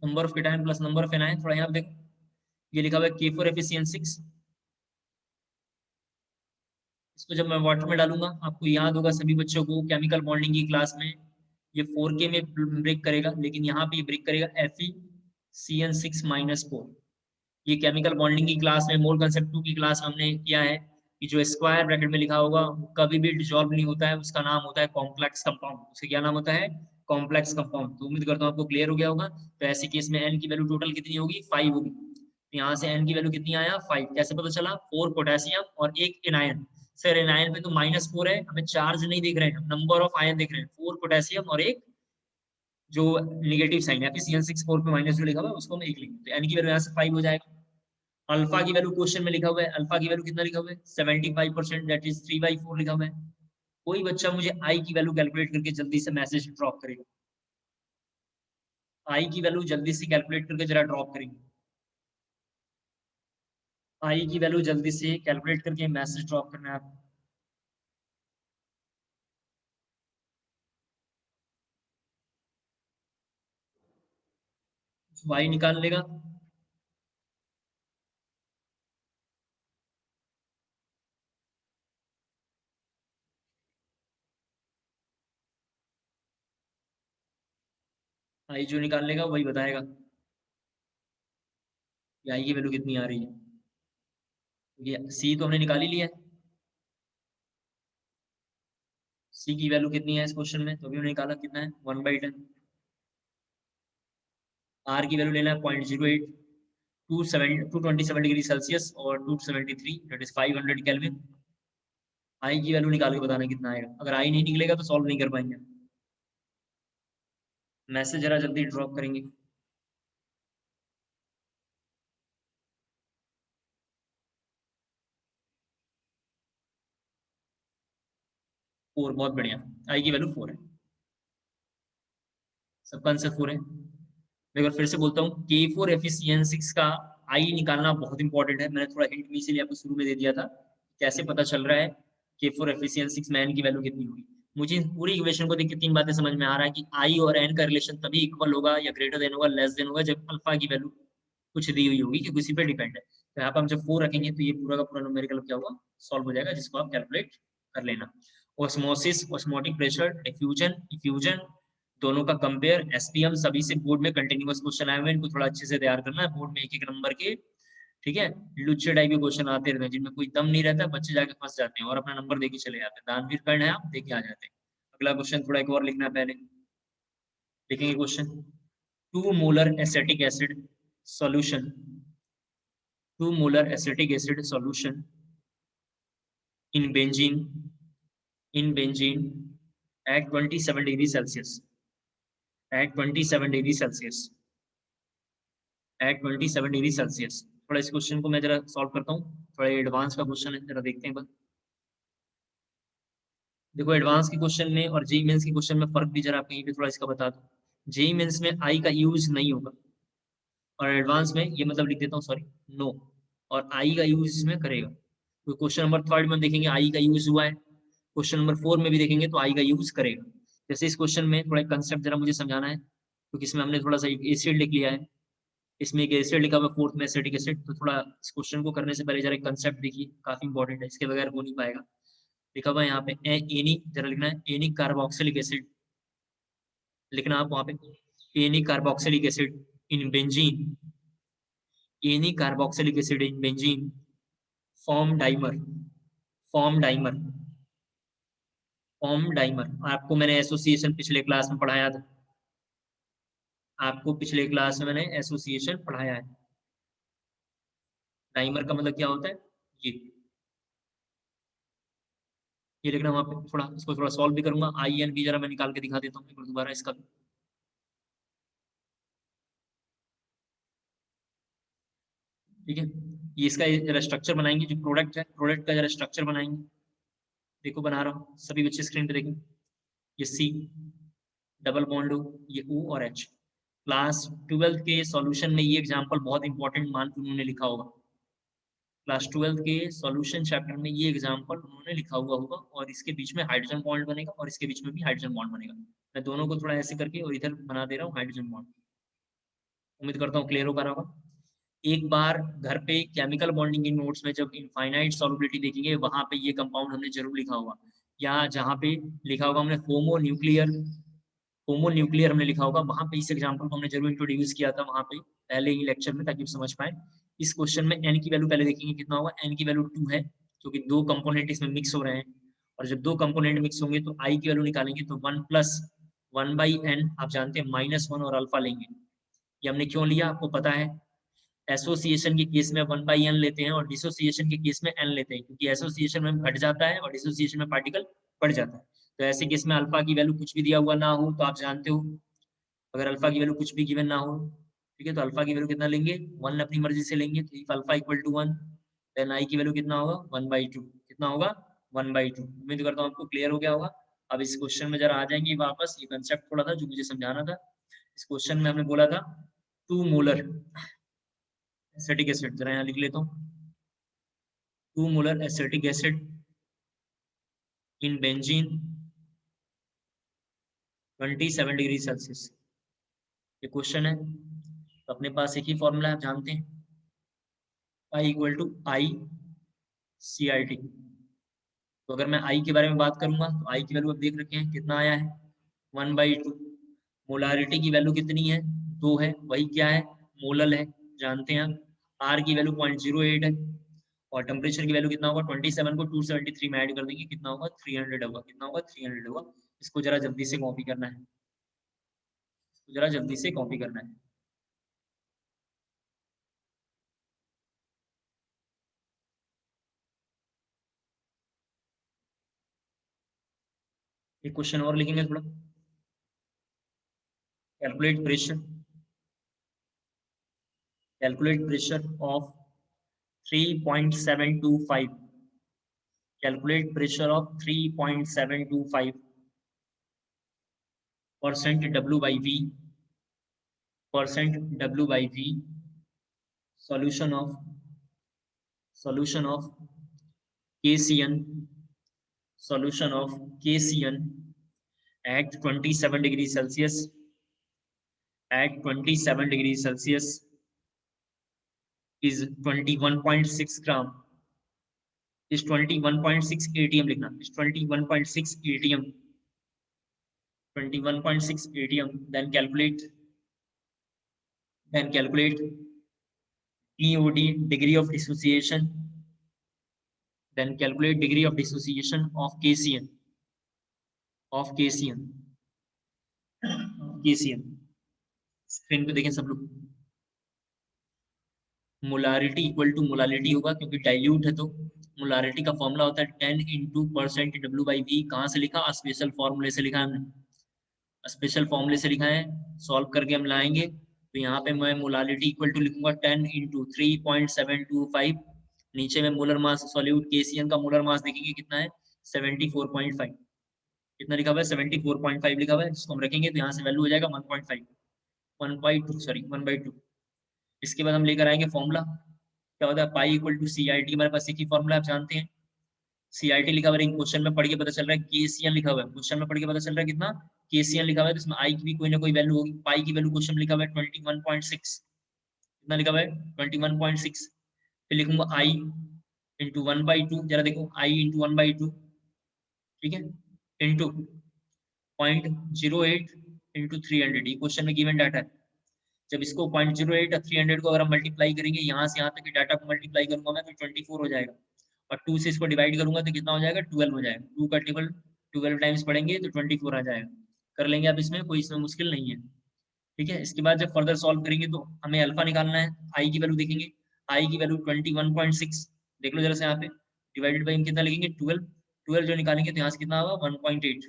number of cation plus number of anion, थोड़ा यहाँ पे देखो, ये लिखा हुआ है K4FeCN6। इसको जब मैं वाटर में डालूंगा, आपको याद होगा सभी बच्चों को केमिकल बॉन्डिंग की क्लास में, ये 4K में ब्रेक करेगा लेकिन यहाँ पे ये ब्रेक करेगा FeCN6-4। ये केमिकल बॉन्डिंग की क्लास में, मोल कंसेप्ट 2 की क्लास में हमने किया है कि जो स्क्वायर ब्रैकेट में लिखा होगा वो कभी भी डिसॉल्व नहीं होता है, उसका नाम होता है कॉम्प्लेक्स कंपाउंड। उसका क्या नाम होता है? Complex compound. तो उम्मीद करता हूँ आपको क्लियर हो गया होगा। तो ऐसे केस में एन की वैल्यू टोटल कितनी होगी? 5 होगी। तो यहाँ से एन की वैल्यू कितनी आया? 5। कैसे पता चला? 4 पोटेशियम और 1 एनायन। सर एनायन पे तो -4 है, हमें चार्ज नहीं देख रहे हैं, हम नंबर ऑफ आयन देख रहे हैं। 4 पोटेशियम और एक जो निगेटिव साइन है FeCN6-4 पे माइनस जो लिखा हुआ है उसको हम 1 लिखेंगे, तो एन की वैल्यू यहाँ से 5 हो जाएगा। अल्फा की वैल्यू क्वेश्चन में लिखा हुआ है, अल्फा की वैल्यू कितना लिखा हुआ है? 75%, दैट इज 3/4 लिखा हुआ है। कोई बच्चा मुझे आई की वैल्यू कैलकुलेट करके जल्दी से मैसेज ड्रॉप करेगा। आई की वैल्यू जल्दी से कैलकुलेट करके जरा ड्रॉप करेंगे। आई की वैल्यू जल्दी से कैलकुलेट करके मैसेज ड्रॉप करना है आपको। वाई निकाल लेगा। आई जो निकाल लेगा वही बताएगा कि आई की वैल्यू कितनी आ रही है। ये सी तो हमने निकाल ही लिया है, सी की वैल्यू कितनी है इस क्वेश्चन में, तो अभी हमने निकाला कितना है? 1/10। आर की वैल्यू लेना है 0.08, 227 डिग्री सेल्सियस और 273 दैट इज 500 केल्विन। आई की वैल्यू निकाल के बताना कितना आएगा। अगर आई नहीं निकलेगा तो सॉल्व नहीं कर पाएंगे। मैसेज जरा जल्दी ड्रॉप करेंगे। 4, बहुत बढ़िया। आई की वैल्यू 4 है, सबका आंसर 4 है। मैं एक बार फिर से बोलता हूँ, K4 एफिशिएंसी का आई निकालना बहुत इंपॉर्टेंट है। मैंने थोड़ा हिंट इसीलिए आपको शुरू में दे दिया था, कैसे पता चल रहा है K4 एफिशिएंसी में n की वैल्यू कितनी होगी। मुझे इस पूरी इक्वेशन को देख के 3 बातें समझ में आ रहा है कि आई और n का रिलेशन तभी इक्वल होगा या ग्रेटर देन होगा, लेस देन होगा, जब अल्फा की वैल्यू कुछ दी हुई होगी कि किसी पे डिपेंड है। तो यहाँ पर हम जब 4 रखेंगे तो ये पूरा का पूरा न्यूमेरिकल क्या होगा, सॉल्व हो जाएगा, जिसको आप कैलकुलेट कर लेना। Osmosis, osmotic pressure, diffusion, effusion, दोनों का कंपेयर, एसपीएम, सभी से बोर्ड में कंटिन्यूअस क्वेश्चन आए हुए हैं, इनको थोड़ा अच्छे से तैयार करना है। बोर्ड में एक एक नंबर के, ठीक है, लुच्चे टाइप के क्वेश्चन आते रहते हैं जिनमें कोई दम नहीं रहता, बच्चे जाके फंस जाते हैं और अपना नंबर देके चले जाते हैं। दानवीर कर्ण है आप, देके आ जाते हैं। अगला क्वेश्चन थोड़ा एक और लिखना है, पहले लिखेंगे question. 2 molar acetic acid solution, 2 molar acetic acid solution in benzene at 27 degree Celsius, at 27 degree Celsius, at 27 degree Celsius. थोड़ा इस क्वेश्चन को मैं जरा सॉल्व करता हूँ, थोड़ा एडवांस का क्वेश्चन है, जरा देखते हैं बस। देखो एडवांस के क्वेश्चन में और जेईई मेंस के क्वेश्चन में फर्क भी जरा आप कहीं पे थोड़ा इसका बता दो। जेईई मेंस में आई का यूज नहीं होगा और एडवांस में ये मतलब लिख देता हूँ, सॉरी, नो, और आई का यूज इसमें करेगा। तो क्वेश्चन नंबर 3 में देखेंगे आई का यूज हुआ है, क्वेश्चन नंबर 4 में भी देखेंगे तो आई का यूज करेगा। जैसे इस क्वेश्चन में थोड़ा कंसेप्ट जरा मुझे समझाना है, क्योंकि इसमें हमने थोड़ा सा एसिड लिख लिया है, इसमें एक एसिड लिखा हुआ है, फोर्थ में एसिटिक एसिड। तो थोड़ा इस क्वेश्चन को करने से पहले जरा एक कंसेप्ट देखिए, काफी इंपॉर्टेंट है, इसके बगैर हो नहीं पाएगा। लिखा हुआ है यहाँ पे एनिक, जरा लिखना है एनिक कार्बोक्सिलिक एसिड, लिखना आप वहाँ पे एनिक कार्बोक्सिलिक एसिड इन बेंजीन, एनिक carboxylic acid in benzene form dimer, form dimer, form dimer. आपको मैंने एसोसिएशन पिछले क्लास में पढ़ाया था, आपको पिछले क्लास में मैंने एसोसिएशन पढ़ाया है। डाइमर का मतलब क्या होता है, ये लिखना वहाँ पे। थोड़ा इसको थोड़ा सॉल्व भी करूंगा, आई एन बी जरा मैं निकाल के दिखा देता हूँ एक बार दोबारा इसका। ठीक है, ये इसका जरा स्ट्रक्चर बनाएंगे, जो प्रोडक्ट है प्रोडक्ट का जरा स्ट्रक्चर बनाएंगे। देखो बना रहा हूँ, सभी बच्चे स्क्रीन पे देखें। ये सी डबल बॉन्ड हो, ये ओ और एच। क्लास 12 के सॉल्यूशन में ये एग्जांपल बहुत इंपॉर्टेंट मान के उन्होंने लिखा होगा। क्लास 12 के सॉल्यूशन चैप्टर में ये एग्जांपल उन्होंने लिखा हुआ होगा, और इसके बीच में हाइड्रोजन बॉन्ड बनेगा और इसके बीच में भी हाइड्रोजन बॉन्ड बनेगा। मैं दोनों को थोड़ा ऐसे करके और इधर बना दे रहा हूँ हाइड्रोजन बॉन्ड। उम्मीद करता हूँ क्लियर हो पा रहा होगा। एक बार घर पे केमिकल बॉन्डिंग की नोट्स में जब इनफाइनाइट सॉल्युबिलिटी देखेंगे, वहां पे ये कंपाउंड हमने जरूर लिखा होगा, या जहाँ पे लिखा होगा हमने होमो न्यूक्लियर, होमो न्यूक्लियर हमने लिखा होगा, वहां पे इस एग्जांपल को हमने जरूर इंट्रोड्यूस किया था वहां पे पहले ही लेक्चर में, ताकि आप समझ पाए। इस क्वेश्चन में एन की वैल्यू पहले देखेंगे कितना होगा, एन की वैल्यू 2 है, क्योंकि दो कंपोनेंट इसमें मिक्स हो रहे हैं, और जब दो कंपोनेंट मिक्स होंगे तो आई की वैल्यू निकालेंगे तो 1 प्लस 1/n, आप जानते हैं -1 और अल्फा लेंगे। ये हमने क्यों लिया आपको पता है, एसोसिएशन के केस में 1/n लेते हैं और डिसोसिएशन के केस में n लेते हैं, क्योंकि एसोसिएशन में घट जाता है और डिसोसिएशन में पार्टिकल बढ़ जाता है। तो ऐसे केस में अल्फा की वैल्यू कुछ भी दिया हुआ ना हो तो आप जानते हो, अगर अल्फा की वैल्यू कुछ भी गिवन ना हो, ठीक है, तो अल्फा की वैल्यू कितना लेंगे, 1 अपनी मर्जी से लेंगे। तो if alpha equal to 1, then i की वैल्यू कितना होगा, 1/2। कितना होगा, 1/2। उम्मीद करता हूँ आपको क्लियर हो गया होगा। अब इस क्वेश्चन में जरा आ जाएंगे वापस, ये कंसेप्ट थोड़ा था जो मुझे समझाना था। इस क्वेश्चन में हमने बोला था 2 मोलर एसिटिक एसिड, जरा यहाँ लिख लेता हूँ, 2 molar acetic acid in benzene 27 degree Celsius. ये क्वेश्चन है, तो अपने पास एक ही फॉर्मूला आप जानते हैं, I equal to i c i t. तो अगर मैं आई के बारे में बात करूंगा तो आई की वैल्यू आप देख रखे हैं कितना आया है, 1/2। मोलारिटी की वैल्यू कितनी है, 2 है, वही क्या है, मोलल है, जानते हैं आप। आर की वैल्यू 0.08 है, और टेम्परेचर की वैल्यू कितना होगा, 27 को 273 में ऐड कर देंगे, कितना होगा, 300 होगा। कितना होगा, 300 होगा। इसको जरा जल्दी से कॉपी करना है, इसको जरा जल्दी से कॉपी करना है। एक क्वेश्चन और लिखेंगे थोड़ा। Calculate pressure of 3.725, calculate pressure of 3.725% W by V, solution of KCN, at 27 degrees Celsius, is 21.6 gram, is 21.6 ATM लिखना, is 21.6 ATM, 21.6 ATM, then calculate DOD, degree of dissociation, then calculate degree of dissociation of KCN, screen पे देखें सब लोग। Molarity equal to molarity होगा क्योंकि dilute है, तो molarity का फॉर्मूला होता है 10 into percent W by V। कहाँ से लिखा? स्पेशल फॉर्मूले से लिखा है हमने, स्पेशल फॉर्मूले से लिखा है, सॉल्व करके हम लाएंगे। तो यहाँ पे मैं मोलारिटी इक्वल टू लिखूंगा 10 इंटू 3.725, नीचे में मोलर मास सॉल्यूट KCN का मोलर मास देखेंगे कितना है, 74.5। कितना लिखा हुआ है? 74.5 लिखा हुआ है, जिसको हम रखेंगे तो यहाँ से वैल्यू हो जाएगा 1.5, 1/2। इसके बाद हम लेकर आएंगे फॉर्मूला, क्या होता है? पाई इक्वल टू CIT, हमारे पास एक ही फॉर्मूला आप जानते हैं, CIT लिखा हुआ है, क्वेश्चन में पढ़ के पता चल रहा है KCN लिखा हुआ है, क्वेश्चन में पढ़ के पता चल रहा है कितना KCN लिखा हुआ है, तो इसमें आई की भी कोई ना कोई वैल्यू होगी। पाई की वैल्यू क्वेश्चन में लिखा हुआ है 21.6, कितना लिखा हुआ है? 21.6। फिर लिखूंगा आई इंटू 1/2, जरा देखो आई इंटू 1/2, ठीक है, इंटू 0.08 इंटू 300, ये क्वेश्चन में गिवन डाटा है। जब इसको 0.08 और 300 को अगर हम मल्टीप्लाई करेंगे, यहाँ से यहाँ तक के डाटा को मल्टीप्लाई करूंगा मैं, तो 24 हो जाएगा, और 2 से इसको डिवाइड करूंगा तो कितना हो जाएगा? 12 हो जाएगा। 2 का टेबल 12 टाइम्स पढ़ेंगे तो 24 आ जाएगा। कर लेंगे आप, इसमें कोई इसमें मुश्किल नहीं है, ठीक है। इसके बाद जब फर्दर सॉल्व करेंगे तो हमें अल्फा निकालना है, आई की वैल्यू देखेंगे, आई की वैल्यू 21.6, देख लो जरा से यहाँ पे, डिवाइडेड बाई कितना लिखेंगे? 12, 12 जो निकालेंगे तो यहाँ से कितना होगा? 1.8,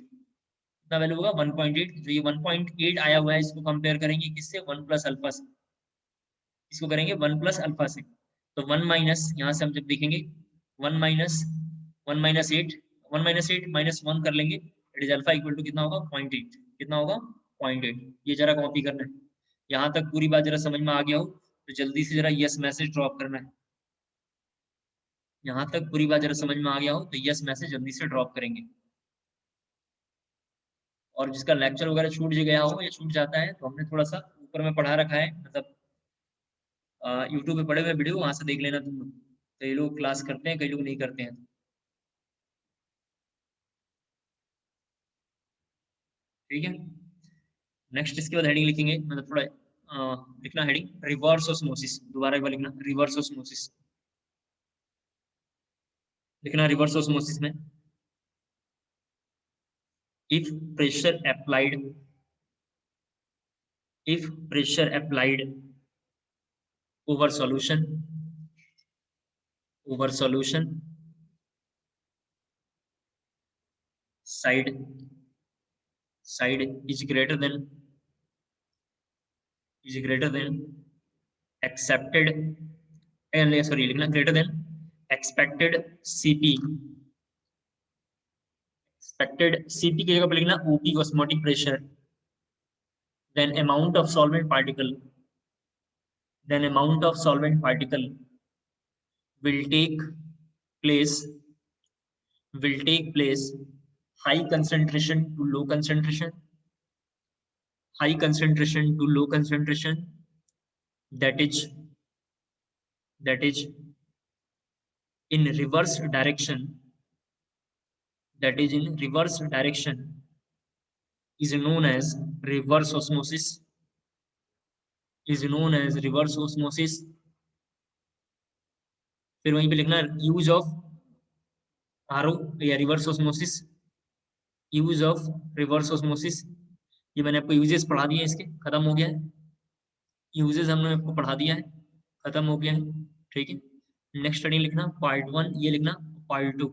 कितना वैल्यू होगा? 1.8। जो ये 1.8 आया हुआ है, इसको कंपेयर करेंगे किससे? 1 प्लस अल्फा से, इसको करेंगे 1 प्लस अल्फा से। तो 1 माइनस, यहाँ से हम जब देखेंगे 1 माइनस 8, 1 माइनस 8 माइनस 1 कर लेंगे, it is alpha equal to कितना होगा? 0.8, कितना होगा? 0.8। ये जरा कॉपी करना है। यहाँ तक पूरी बात जरा समझ में आ गया हो तो जल्दी से जरा यस मैसेज ड्रॉप करना है। यहाँ तक पूरी बात जरा समझ में आ गया हो तो यस मैसेज जल्दी से ड्रॉप करेंगे। और जिसका लेक्चर वगैरह छूट गया हो या छूट जाता है, तो हमने थोड़ा सा ऊपर में पढ़ा रखा है, मतलब यूट्यूब पे पड़े हुए वीडियो, वहां से देख लेना तुम लोग। कई लोग क्लास करते हैं, कई लोग नहीं करते हैं, ठीक है। नेक्स्ट इसके बाद हेडिंग लिखेंगे, मतलब थोड़ा लिखना हेडिंग, रिवर्स ऑस्मोसिस। दोबारा एक बार लिखना, रिवर्स ऑस्मोसिस लिखना। रिवर्स ऑस्मोसिस में if pressure applied, over solution, side is greater than accepted, sorry लिखना, greater than expected CP, की जगह पर लिखना OP, osmotic pressure, then amount of solvent particle will take place high concentration to low concentration, that is in reverse direction, is known as reverse osmosis, फिर वहीं पे लिखना use of RO या reverse osmosis, ये मैंने आपको uses पढ़ा दिए, इसके खत्म हो गया है, यूजेस हमने आपको पढ़ा दिया है, खत्म हो गया है, ठीक है। नेक्स्ट स्टडी लिखना पार्ट 1, ये लिखना पार्ट 2,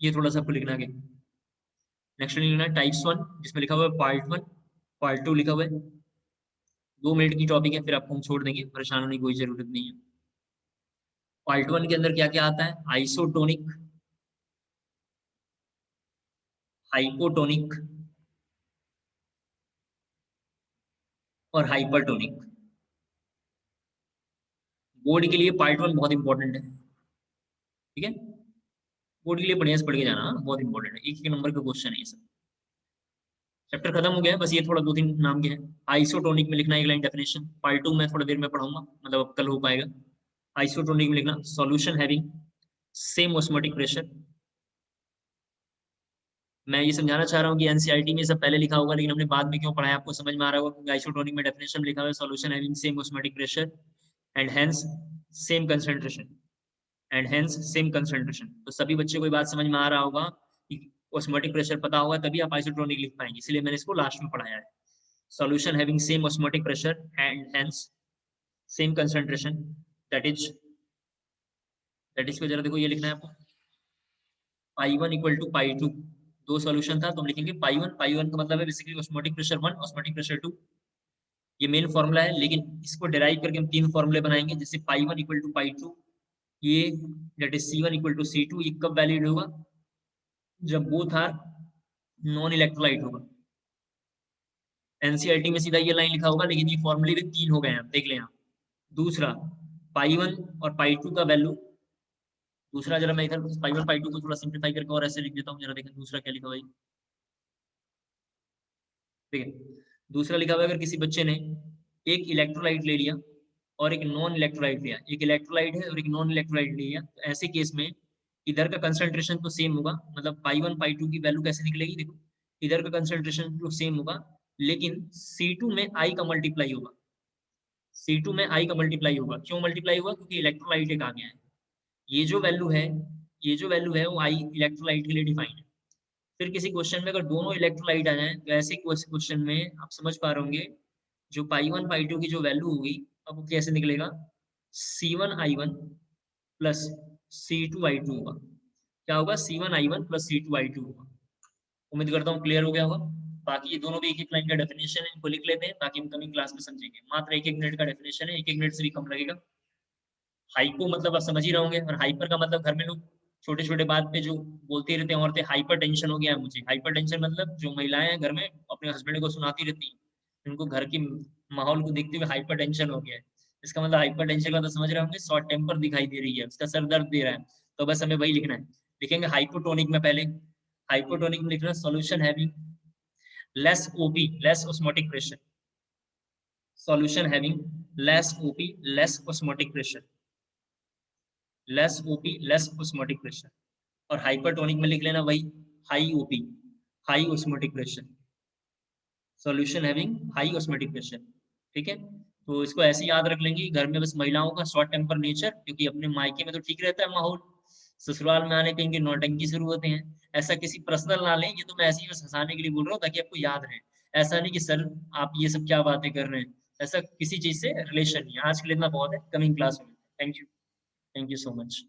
ये थोड़ा सा आपको लिखना है। नेक्स्ट लिखना है टाइप्स 1, जिसमें लिखा हुआ है पार्ट 1, पार्ट 2 लिखा हुआ है। 2 मिनट की टॉपिक है, फिर आपको हम छोड़ देंगे, परेशान होने की कोई जरूरत नहीं है। पार्ट 1 के अंदर क्या क्या आता है? आइसोटोनिक, हाइपोटोनिक और हाइपरटोनिक। बोर्ड के लिए पार्ट 1 बहुत इंपॉर्टेंट है, ठीक है? बोर्ड के लिए बढ़िया से पढ़ के जाना, बहुत इंपॉर्टेंट है, एक नंबर का क्वेश्चन है ये सब। चैप्टर खत्म हो गया है, बस ये थोड़ा 2-3 नाम के हैं। आइसोटोनिक में लिखना एक लाइन डेफिनेशन, पार्ट 2 में थोड़ा देर में पढ़ाऊंगा, मतलब अब कल हो पाएगा। आइसोटोनिक में लिखना solution having same osmotic pressure. मैं ये समझाना चाह रहा हूँ कि एनसीईआरटी में सब पहले लिखा होगा, लेकिन हमने बाद में क्यों पढ़ाया आपको समझ में आ रहा होगा, क्योंकि आइसोटोनिक में डेफिनेशन में लिखा हुआ है solution having same osmotic pressure and hence same concentration, and hence same concentration. तो सभी बच्चों को ये बात समझ में आ रहा होगा कि ऑस्मोटिक प्रेशर पता होगा तभी आप आइसोटोनिक लिख पाएंगे, इसलिए मैंने इसको लास्ट में पढ़ाया है। Solution having same osmotic pressure and hence same concentration, that is को जरा देखो, ये लिखना है आपको पाई 1 इक्वल टू पाई 2। दो सॉल्यूशन था तो हम लिखेंगे पाई 1, पाई 1 का मतलब है basically osmotic pressure 1, osmotic pressure 2। ये मेन फॉर्मूला है, लेकिन इसको डिराइव करके हम 3 फॉर्मूले बनाएंगे, जैसे पाई 1 इक्वल टू पाई 2, ये that is C1 equal to C2। ये कब वैलिड होगा? जब बोथ आर नॉन इलेक्ट्रोलाइट होगा। एनसीईआरटी में सीधा ये लाइन लिखा होगा, लेकिन ये फॉर्मूले भी 3 हो गए हैं, देख लें आप। दूसरा पाई 1 और पाई 2 का वैल्यू, दूसरा जरा मैं इधर पाई 1 पाई 2 को थोड़ा सिंप्लीफाई करके और ऐसे लिख देता हूँ, जरा देखें दूसरा क्या लिखा हुआ है। ठीक है, दूसरा लिखा हुआ है अगर किसी बच्चे ने एक इलेक्ट्रोलाइट ले लिया और एक नॉन इलेक्ट्रोलाइट लिया, एक इलेक्ट्रोलाइट है और एक नॉन इलेक्ट्रोलाइट लिया, तो ऐसे केस में इधर का कंसंट्रेशन तो सेम होगा, मतलब पाई 1 पाई 2 की वैल्यू कैसे निकलेगी, देखो इधर का कंसंट्रेशन तो सेम होगा, लेकिन C2 में I का मल्टीप्लाई होगा। C2 में I का मल्टीप्लाई होगा, क्यों मल्टीप्लाई होगा? क्योंकि इलेक्ट्रोलाइट एक आ गया है। ये जो वैल्यू है, ये जो वैल्यू है वो I इलेक्ट्रोलाइट के लिए डिफाइन है। फिर किसी क्वेश्चन में अगर दोनों इलेक्ट्रोलाइट आ जाए, तो ऐसे क्वेश्चन में आप समझ पा रहे होंगे जो पाई 1 पाई 2 की जो वैल्यू होगी, अब वो कैसे निकलेगा? C1I1 प्लस C2I2 होगा। क्या होगा? C1I1 प्लस C2I2 होगा। उम्मीद करता हूँ क्लियर हो गया होगा। बाकी ये दोनों भी एक एक लाइन का डेफिनेशन है, इनको लिख लेते हैं ताकि हम कमिंग क्लास में समझेंगे। मात्र एक मिनट का डेफिनेशन है, एक मिनट से भी कम लगेगा। हाइपो मतलब आप समझ ही रहे होंगे, और हाइपर का मतलब घर में लोग छोटे छोटे बात पे जो बोलती रहते हैं औरतें, हाइपर टेंशन हो गया है मुझे। हाइपर टेंशन मतलब जो महिलाएं हैं घर में अपने हस्बैंड को सुनाती रहती हैं, उनको घर की माहौल को देखते हुए हाइपर टेंशन हो गया है। इसका मतलब हाइपर टेंशन का तो समझ रहे होंगे, शॉर्ट टेम्पर दिखाई दे रही है, उसका सर दर्द दे रहा है, तो बस हमें वही लिखना है। लिखेंगे हाइपोटोनिक में, पहले हाइपोटोनिक में लिखना solution having less OP less osmotic pressure, solution having less OP less osmotic pressure, less OP less osmotic pressure. और हाइपरटोनिक में लिख लेना वही high OP high osmotic pressure, solution having high osmotic pressure. ठीक है, तो इसको ऐसे याद रख लेंगे। घर में बस महिलाओं का शॉर्ट टेम्पर नेचर, क्योंकि अपने मायके में तो ठीक रहता है माहौल, ससुराल में आने पे इनकी नौटंकी शुरू होते हैं। ऐसा किसी पर्सनल ना लें, ये तो मैं ऐसे ही बस हंसाने के लिए बोल रहा हूँ ताकि आपको याद रहे। ऐसा नहीं कि सर आप ये सब क्या बातें कर रहे हैं, ऐसा किसी चीज से रिलेशन नहीं है। आज के लिए इतना बहुत है, कमिंग क्लास में। Thank you so much.